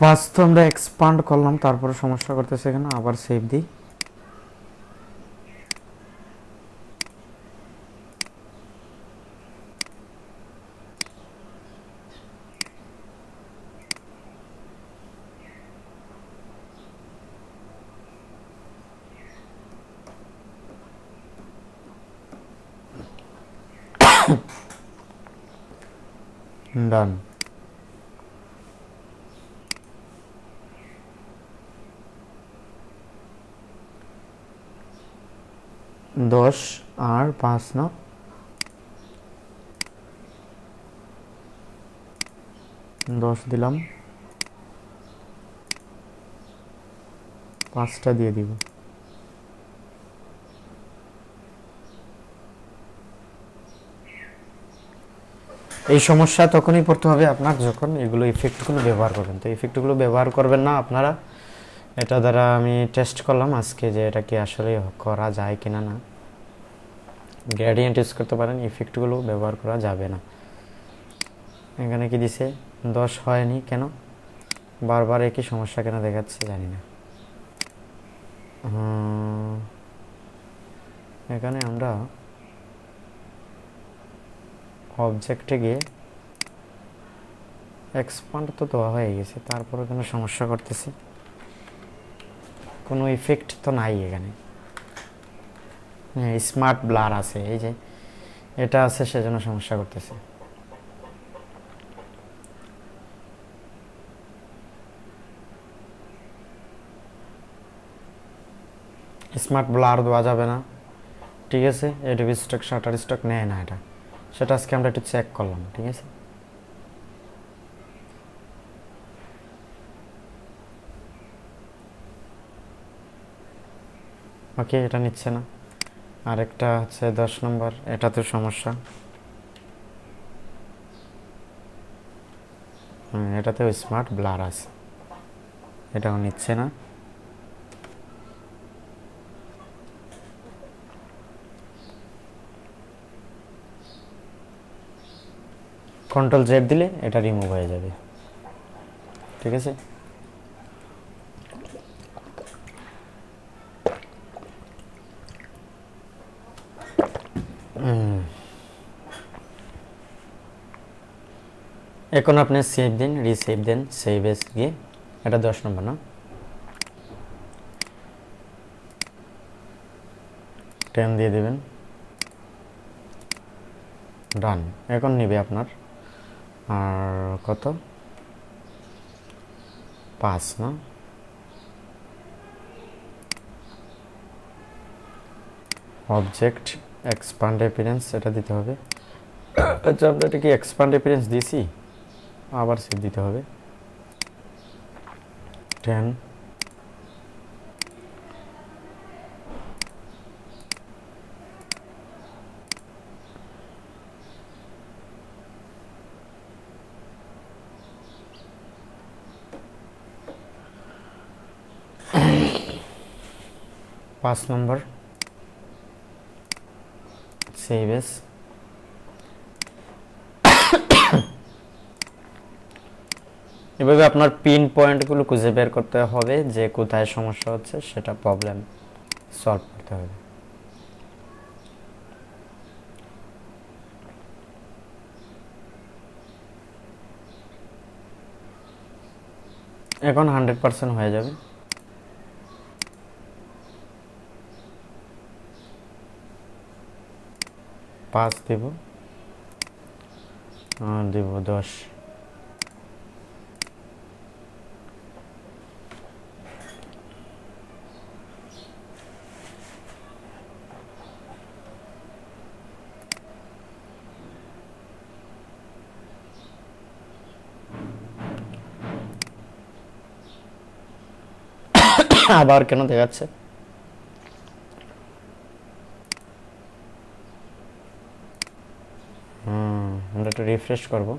পাঁচ তো আমরা এক্সপান্ড করলাম, তারপরে সমস্যা করতেছে এখানে। আবার সেভ দিই। ডান। 10 আর 5 না, 10 দিলাম, 5টা দিয়ে দিব। এই সমস্যা তখনই পড়তে হবে আপনার যখন এগুলো ইফেক্টগুলো ব্যবহার করবেন। তো ইফেক্টগুলো ব্যবহার করবেন না আপনারা। এটা দ্বারা আমি টেস্ট করলাম আজকে যে এটা কি আসলে করা যায় কিনা না। গ্রেডিয়েন্ট ইউজ করতে পারেন, ইফেক্টগুলো ব্যবহার করা যাবে না। এখানে কি দিছে 10 হয়নি কেন, বারবার একই সমস্যা কেন দেখাচ্ছে জানি না। এখানে আমরা অবজেক্টে গিয়ে এক্সপান্ড তো দেওয়া হয়ে গেছে, তারপরে কোনো সমস্যা করতেছে। কোনো ইফেক্ট তো নাই এখানে। স্মার্ট ব্লার আছে, এই যে এটা আছে, সেজন্য সমস্যা করতেছে। স্মার্ট ব্লার দেওয়া যাবে না, ঠিক আছে। এডিবি স্টক শাটার স্টক নেয় না এটা, সেটা আজকে আমরা একটু চেক করলাম, ঠিক আছে। ওকে, এটা নিচ্ছে না। আরেকটা হচ্ছে 10 নম্বর, এটাতে সমস্যা। এটাতেও স্মার্ট ব্লার আছে, এটাও নিচ্ছে না। কন্ট্রোল জেড দিলে এটা রিমুভ হয়ে যাবে, ঠিক আছে। এখন আপনি সেভ দিন, রিসেভ দেন, সেভ এস গিয়ে এটা 10 নম্বর না, 10 দিয়ে দেবেন, ডান। এখন নেবে আপনার আর কত, 5 না, অবজেক্ট এক্সপান্ড অ্যাপিয়ারেন্স এটা দিতে হবে। আচ্ছা, আমরা এটা কি এক্সপান্ড অ্যাপিয়ারেন্স দিছি, আবার সেভ দিতে হবে। 10, পাঁচ নম্বর সেভ এস। এভাবে আপনার পিন পয়েন্টগুলো খুঁজে বের করতে হবে যে কোথায় সমস্যা হচ্ছে, সেটা প্রবলেম সলভ করতে হবে। এখন 100% হয়ে যাবে। 5 দেব, দেব 10। আবার কেন দেখাচ্ছে? আমরা একটু রিফ্রেশ করব,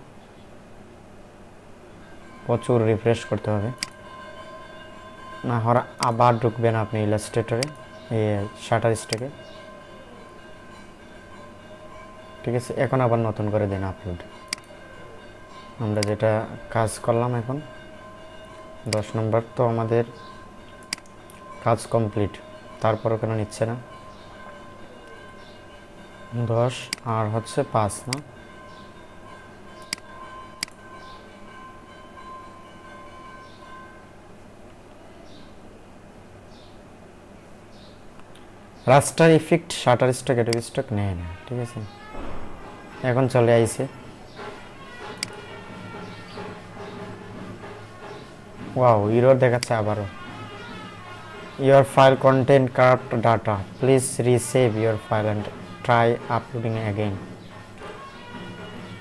প্রচুর রিফ্রেশ করতে হবে, না হলে আবার ঢুকবেন আপনি ইলাস্ট্রেটরে, এই শাটার স্টকে। ঠিক আছে, এখন আবার নতুন করে দেন আপলোড। আমরা যেটা কাজ করলাম এখন 10 নম্বর, তো আমাদের কাজ কমপ্লিট, তারপরও কেন নিচ্ছে না? 10 আর হচ্ছে 5 না? Raster effect Shutterstock Adobe Stock নেয় না। ঠিক আছে, এখন চলে আইছে। ওয়াও, এরর দেখাচ্ছে আবারও। Your file contain corrupt data. Please resave your file and try uploading again.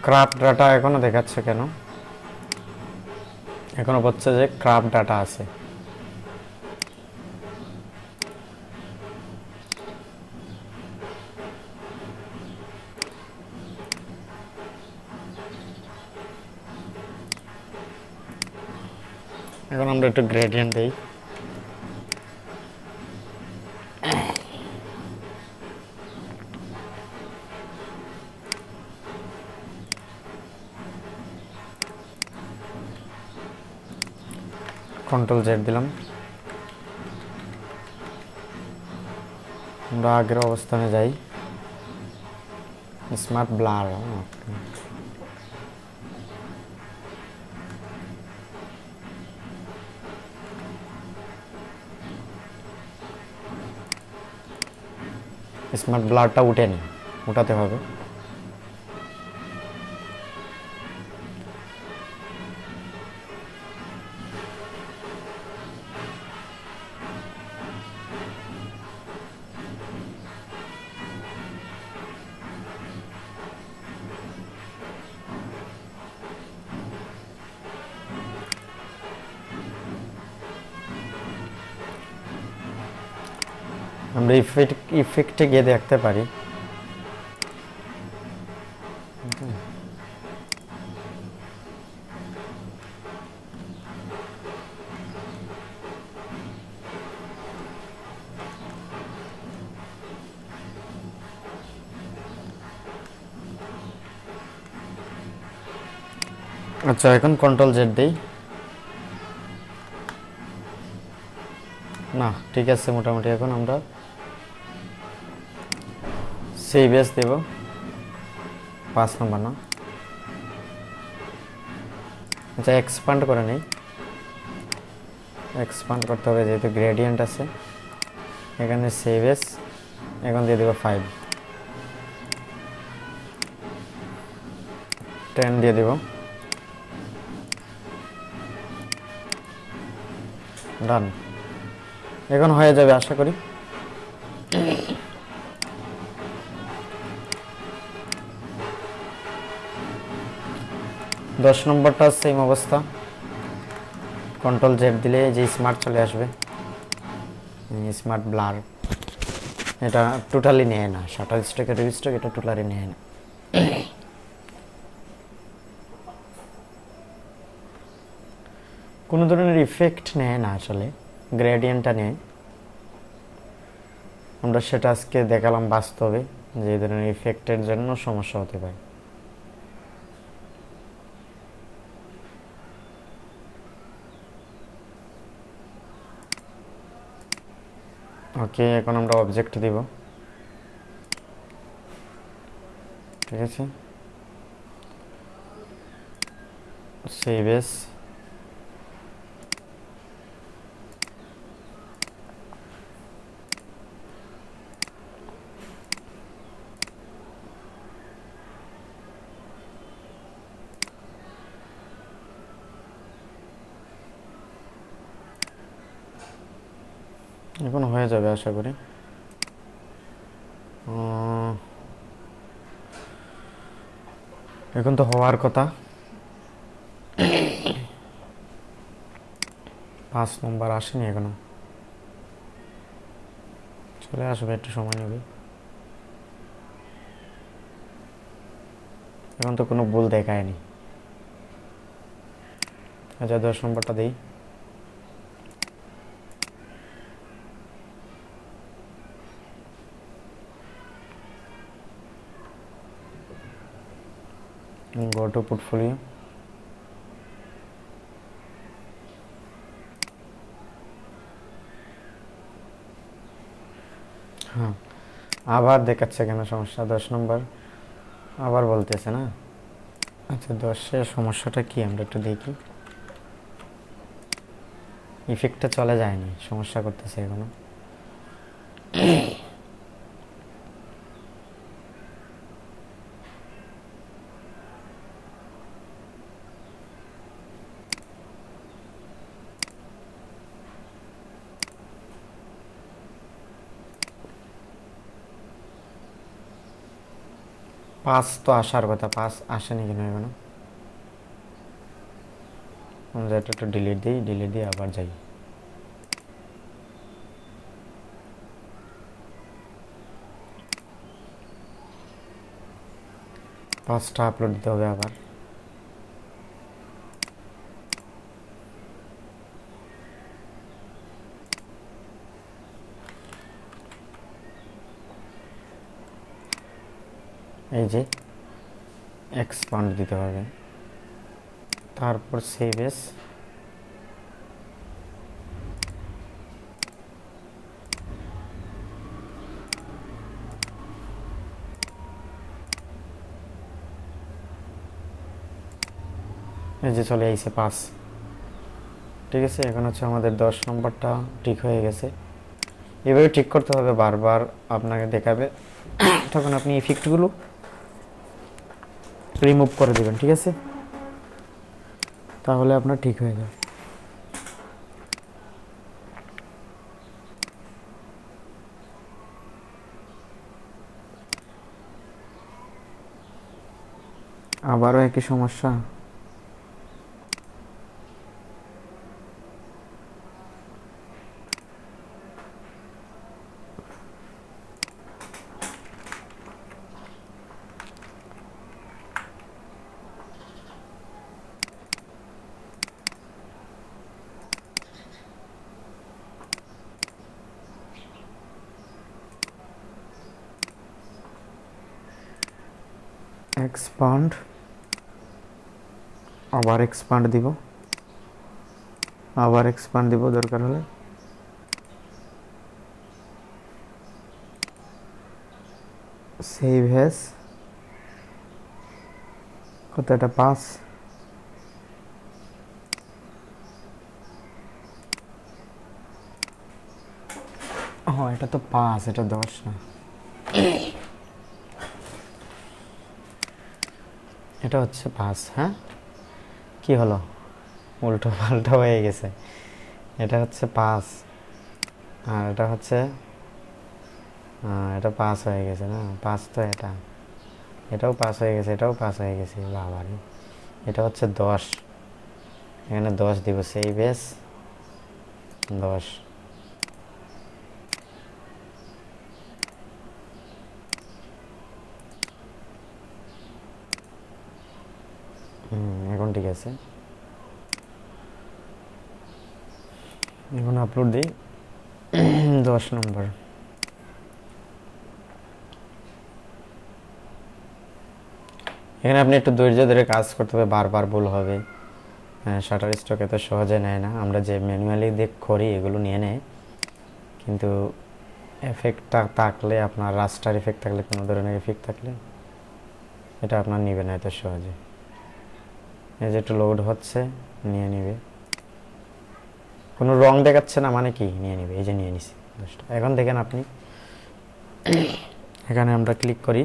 Corrupt data এখনো দেখাচ্ছে কেন? এখনো বলছে যে corrupt data আছে। এখন আমরা একটু গ্রেডিয়েন্ট দেই। কন্ট্রোল জেড দিলাম, আমরা আগের অবস্থানে যাই। স্মার্ট ব্লার, স্মার্ট ব্লারটা উঠেনি, উঠাতে হবে। আমরা ইফেক্টে গিয়ে দেখতে পারি। আচ্ছা, এখন কন্ট্রোল জেড দেই। না, ঠিক আছে, মোটামুটি এখন আমরা সেভ এস দেব। 5 নম্বর না? আচ্ছা, এক্সপান্ড করে নেই। এক্সপান্ড করতে হবে যেহেতু গ্রেডিয়েন্ট আছে। এখানে সেভ এস, এখন দিয়ে দেবো 5, 10 দিয়ে দেব। ডান, এখন হয়ে যাবে আশা করি। দশ নম্বরটা সেম অবস্থা, কন্ট্রোল জেড দিলে যে স্মার্ট চলে আসবে, স্মার্ট ব্লার। এটা টোটালি নেয় না, শাটার স্টক অ্যাডোবি স্টক এটা টোটালি নেয় না। কোনো ধরনের ইফেক্ট নেয় না, আসলে গ্রেডিয়েন্টটা নেয়। আমরা সেটা আজকে দেখালাম বাস্তবে যে এই ধরনের ইফেক্টের জন্য সমস্যা হতে পারে। ওকে, এখন আমরা অবজেক্ট দিব। ঠিক আছে, সেভ এস। এখন হয়ে যাবে আশা করি। এখন তো হওয়ার কথা। 5 নম্বর আসেনি এখনো, চলে আসবে, একটু সময় নেবে। এখন তো কোনো ভুল দেখায়নি। আচ্ছা 10 নম্বরটা দিই। Go to portfolio. হ্যাঁ, আবার দেখাচ্ছে কেন সমস্যা? 10 নম্বর আবার বলতেছে না। আচ্ছা 10-এর সমস্যাটা কি আমরা একটু দেখি। ইফেক্টটা চলে যায়নি, সমস্যা করতেছে এখনো। পাঁচ তো আসার কথা, 5 আসেনি কেন এখনো? আমরা এটা একটু ডিলিট দিই, ডিলিট দিয়ে আবার যাই। পাঁচটা আপলোড দিতে হবে আবার। এই যে এক্সপান্ড দিতে হবে, তারপর সেভ এস। এই যে চলে আইছে 5। ঠিক আছে, এখন হচ্ছে আমাদের 10 নম্বরটা ঠিক হয়ে গেছে। এভাবে ঠিক করতে হবে, বারবার আপনাকে দেখাবে, তখন আপনি ইফেক্টগুলো রিমুভ করে দেবেন। ঠিক আছে, তাহলে আপনার ঠিক হয়ে যাবে। আবারও একই সমস্যা। এক্সপান্ড, আবার এক্সপান্ড দিব, আবার এক্সপান্ড দিব দরকার হলে। সেভ হ্যাজ কত? এটা 5। হ্যাঁ, এটা তো 5, এটা 10 না। এটা হচ্ছে 5। হ্যাঁ, কি হলো? উল্টো পাল্টা হয়ে গেছে। এটা হচ্ছে 5 আর এটা হচ্ছে, এটা 5 হয়ে গেছে না? 5 তো এটা, এটাও 5 হয়ে গেছে, এটাও 5 হয়ে গেছে। বাবারে, এটা হচ্ছে 10। এখানে 10 দিব, সেই বেশ 10। এখন ঠিক আছে। এখন আপলোড দিই 10 নম্বর। এখানে আপনি একটু ধৈর্য ধরে কাজ করতে হবে, বারবার ভুল হবে। শাটার স্টক এত সহজে নেয় না, আমরা যে ম্যানুয়ালি করি এগুলো নিয়ে নেয়, কিন্তু এফেক্টটা থাকলে, আপনার রাস্টার এফেক্ট থাকলে, কোনো ধরনের এফেক্ট থাকলে এটা আপনার নিবে না এত সহজে। এই যে একটু লোড হচ্ছে, নিয়ে নিবে। কোনো রং দেখাচ্ছে না মানে কি? নিয়ে নিবে। এই যে নিয়ে নিছি 10টা। এখন দেখেন আপনি, এখানে আমরা ক্লিক করি,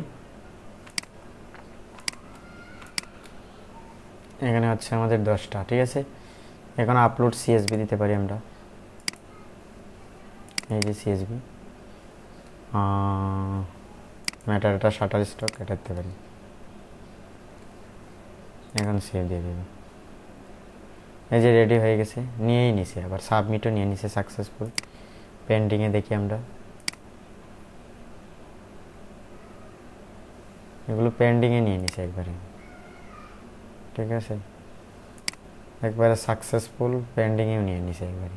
এখানে হচ্ছে আমাদের 10টা। ঠিক আছে, এখন আপলোড সিএসভি দিতে পারি আমরা। এই যে সিএসবি ম্যাটারটা শাটার স্টক এটা দিতে পারি। এখন সেভ দিয়ে দেব। এই যে রেডি হয়ে গেছে, নিয়েই নিছে, আবার সাবমিটও নিয়ে নিছে সাকসেসফুল। পেন্ডিংয়ে দেখি আমরা, এগুলো পেন্ডিংয়ে নিয়ে নিছে একবারে, ঠিক আছে, একবারে সাকসেসফুল পেন্ডিংয়েও নিয়ে নিছে একবারে,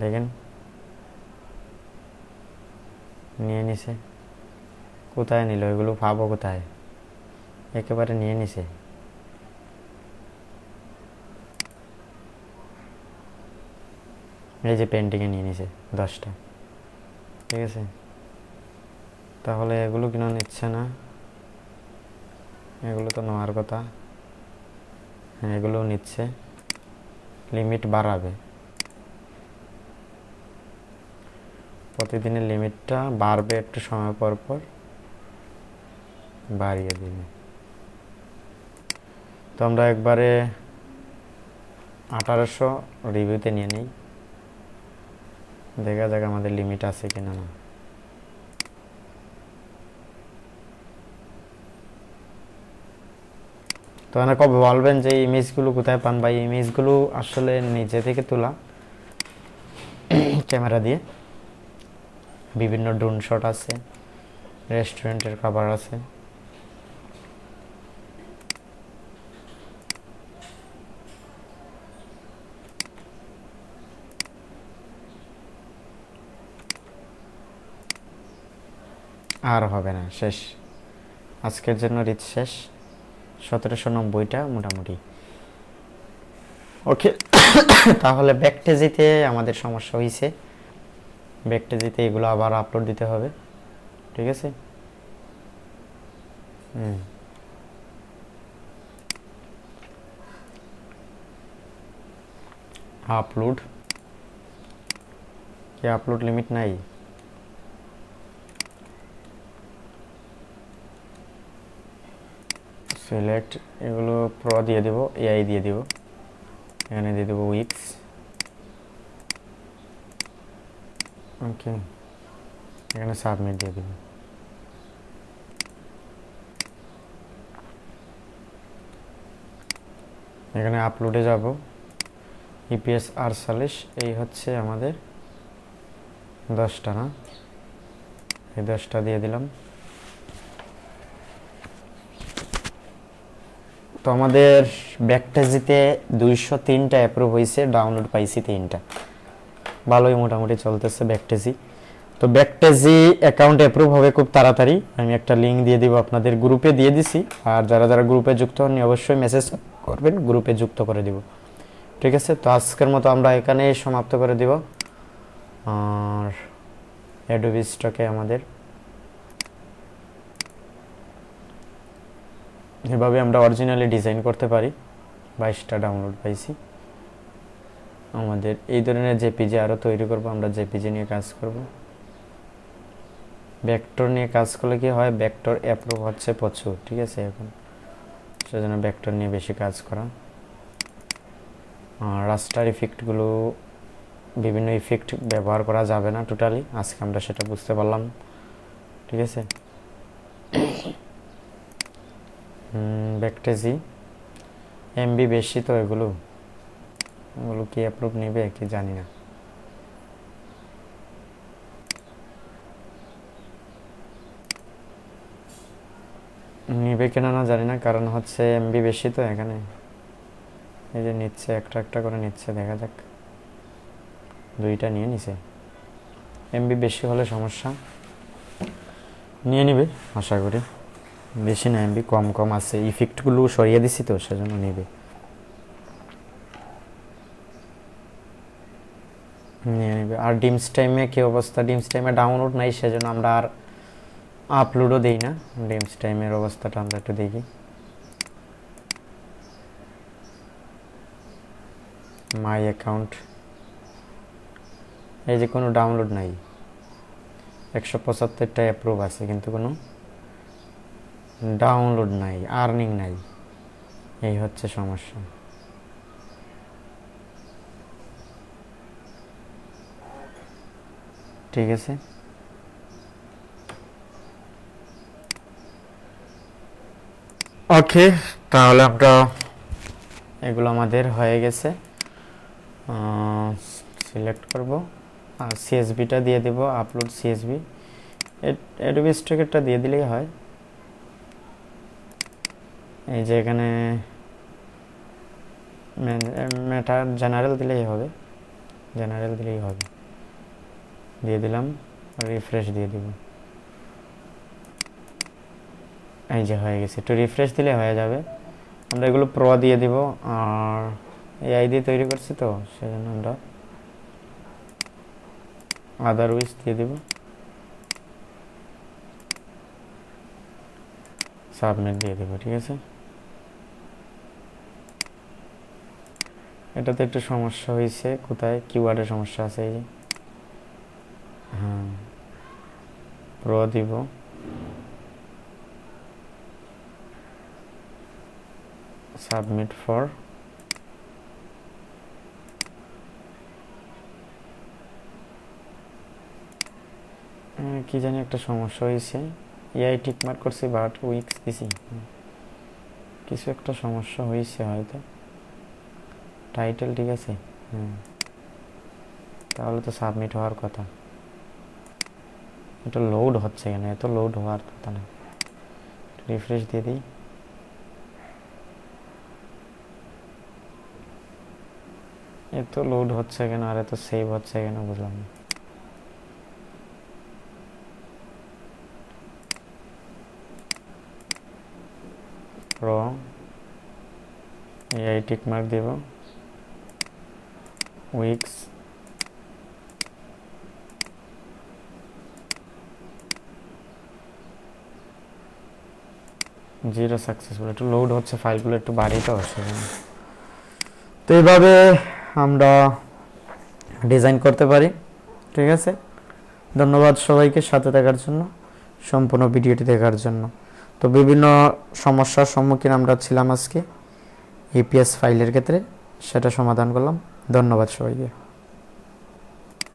দেখেন নিয়ে নিছে। কোথায় নিল এগুলো, পাবো কোথায়, একেবারে নিয়ে নিছে। এই যে পেন্টিংয়ে নিয়ে নিছে 10টা, ঠিক আছে। তাহলে এগুলো কেন নিচ্ছে না, এগুলো তো নেওয়ার কথা। হ্যাঁ এগুলোও নিচ্ছে, লিমিট বাড়াবে, প্রতিদিনের লিমিটটা বাড়বে একটু সময় পর পর, বাড়িয়ে দিবে। তো আমরা একবারে 1800 রিভিউতে নিয়ে নিই, দেখা যাক আমাদের লিমিট আছে কিনা না। তো অনেকে বলবেন যে ইমেজগুলো কোথায় পান ভাই, ইমেজগুলো আসলে নিজে থেকে তোলা ক্যামেরা দিয়ে। বিভিন্ন ড্রোন শট আছে, রেস্টুরেন্টের খাবার আছে, আর হবে না, শেষ, আজকের জন্য রিচ শেষ। 1790টা মোটামুটি ওকে। তাহলে ব্যাকটেজিতে আমাদের সমস্যা হয়েছে, ব্যাকটেজিতে এগুলো আবার আপলোড দিতে হবে, ঠিক আছে। আপলোড কি, আপলোড লিমিট নাই, সিলেক্ট, এগুলো প্রো দিয়ে দেব, এআই দিয়ে দেব, এখানে দিয়ে দেবো উইক্স, ওকে, এখানে সাবমিট দিয়ে দেব। এখানে আপলোডে যাব, ইপিএস 48, এই হচ্ছে আমাদের 10টা না, এই 10টা দিয়ে দিলাম। তো আমাদের ব্যাকটেজিতে 203টা অ্যাপ্রুভ হয়েছে, ডাউনলোড পাইছি 3টা, ভালোই মোটামুটি চলতেছে ব্যাকটেজি। তো ব্যাকটেজি অ্যাকাউন্ট অ্যাপ্রুভ হবে খুব তাড়াতাড়ি, আমি একটা লিঙ্ক দিয়ে দিব, আপনাদের গ্রুপে দিয়ে দিছি, আর যারা যারা গ্রুপে যুক্ত হননি অবশ্যই মেসেজ করবেন, গ্রুপে যুক্ত করে দিব, ঠিক আছে। তো আজকের মতো আমরা এখানেই সমাপ্ত করে দিব। আর অ্যাডোবি স্টকে আমাদের এভাবে আমরা অরিজিনালি ডিজাইন করতে পারি। 22টা ডাউনলোড পাইছি। আমাদের এই ধরনের জেপিজি আরও তৈরি করব, আমরা জেপিজি নিয়ে কাজ করব। ভেক্টর নিয়ে কাজ করলে কি হয়, ভেক্টর অ্যাপ্রুভ হচ্ছে প্রচুর, ঠিক আছে, এখন সেজন্য ভেক্টর নিয়ে বেশি কাজ করা। আর রাস্টার ইফেক্টগুলো, বিভিন্ন ইফেক্ট ব্যবহার করা যাবে না টোটালি, আজকে আমরা সেটা বুঝতে পারলাম, ঠিক আছে। ব্যাকটেজি এমবি বেশি, তো এগুলো কি অ্যাপ্রুভ নেবে কি জানি না। নিবে কিনা না জানি না, কারণ হচ্ছে এমবি বেশি তো এখানে, এই যে নিচ্ছে একটা একটা করে নিচ্ছে, দেখা যাক। 2টা নিয়ে নিছে, এমবি বেশি হলে সমস্যা, নিয়ে নিবে আশা করি। বেশি না, এমবি কম কম আছে, ইফেক্টগুলো সরিয়ে দিছি তো সেজন্য নিবে, নিয়ে নিবে। আর ডিমস টাইমে কি অবস্থা, ডিমস টাইমে ডাউনলোড নাই, সেজন্য আমরা আর আপলোডও দিই না। ডিমস টাইমের অবস্থাটা আমরা একটু দেখি। মাই অ্যাকাউন্ট, এই যে কোনো ডাউনলোড নাই, 175টা অ্যাপ্রুভ আছে কিন্তু কোনো ডাউনলোড নাই, আর্নিং নাই, এই হচ্ছে সমস্যা। ঠিক আছে। ওকে, তাহলে আমরা এগুলো আমাদের হয়ে গেছে। সিলেক্ট করব আর সিএসভিটা দিয়ে দেব, আপলোড সিএসভি। অ্যাডোবি স্ট্রাইকারটা দিয়ে দিলেই হয়। এই যে এখানে মেটা জেনারেল দিলেই হবে, জেনারেল দিলেই হবে। দিয়ে দিলাম, রিফ্রেশ দিয়ে দিব। এই যে হয়ে গেছে, একটু রিফ্রেশ দিলে হয়ে যাবে। আমরা এগুলো প্রো দিয়ে দিব, আর এআই দিয়ে তৈরি করছি তো সেজন্য আমরা আদারওয়াইজ দিয়ে দিব। সাবমিট দিয়ে দিব, ঠিক আছে। এটাতে একটু সমস্যা হয়েছে, কোথায় কিওয়ার্ডের সমস্যা আছে। এই যে হ্যাঁ, প্রো দিব, সাবমিট ফর। কি জানি একটা সমস্যা হয়েছে, এআই ঠিক মার্ক করছি বাট উইক্স দিছি, কিছু একটা সমস্যা হয়েছে হয়তো। টাইটেল ঠিক আছে, তাহলে তো সাবমিট হওয়ার কথা। এটা লোড হচ্ছে কেন, এত লোড হওয়ার কথা না। রিফ্রেশ দিয়ে দিই। এত লোড হচ্ছে কেন আর এত সেভ হচ্ছে কেন বুঝলাম না। প্রো এআই টিক মার্ক দেব, উইক্স জিরো সাকসেসফুল। একটু লোড হচ্ছে, ফাইলগুলো একটু বাড়ি তো সেজন্য। তো এইভাবে আমরা ডিজাইন করতে পারি, ঠিক আছে। ধন্যবাদ সবাইকে সাথে থাকার জন্য, সম্পূর্ণ ভিডিওটি দেখার জন্য। তো বিভিন্ন সমস্যার সম্মুখীন আমরা ছিলাম আজকে ইপিএস ফাইলের ক্ষেত্রে, সেটা সমাধান করলাম। ধন্যবাদ সবাইকে।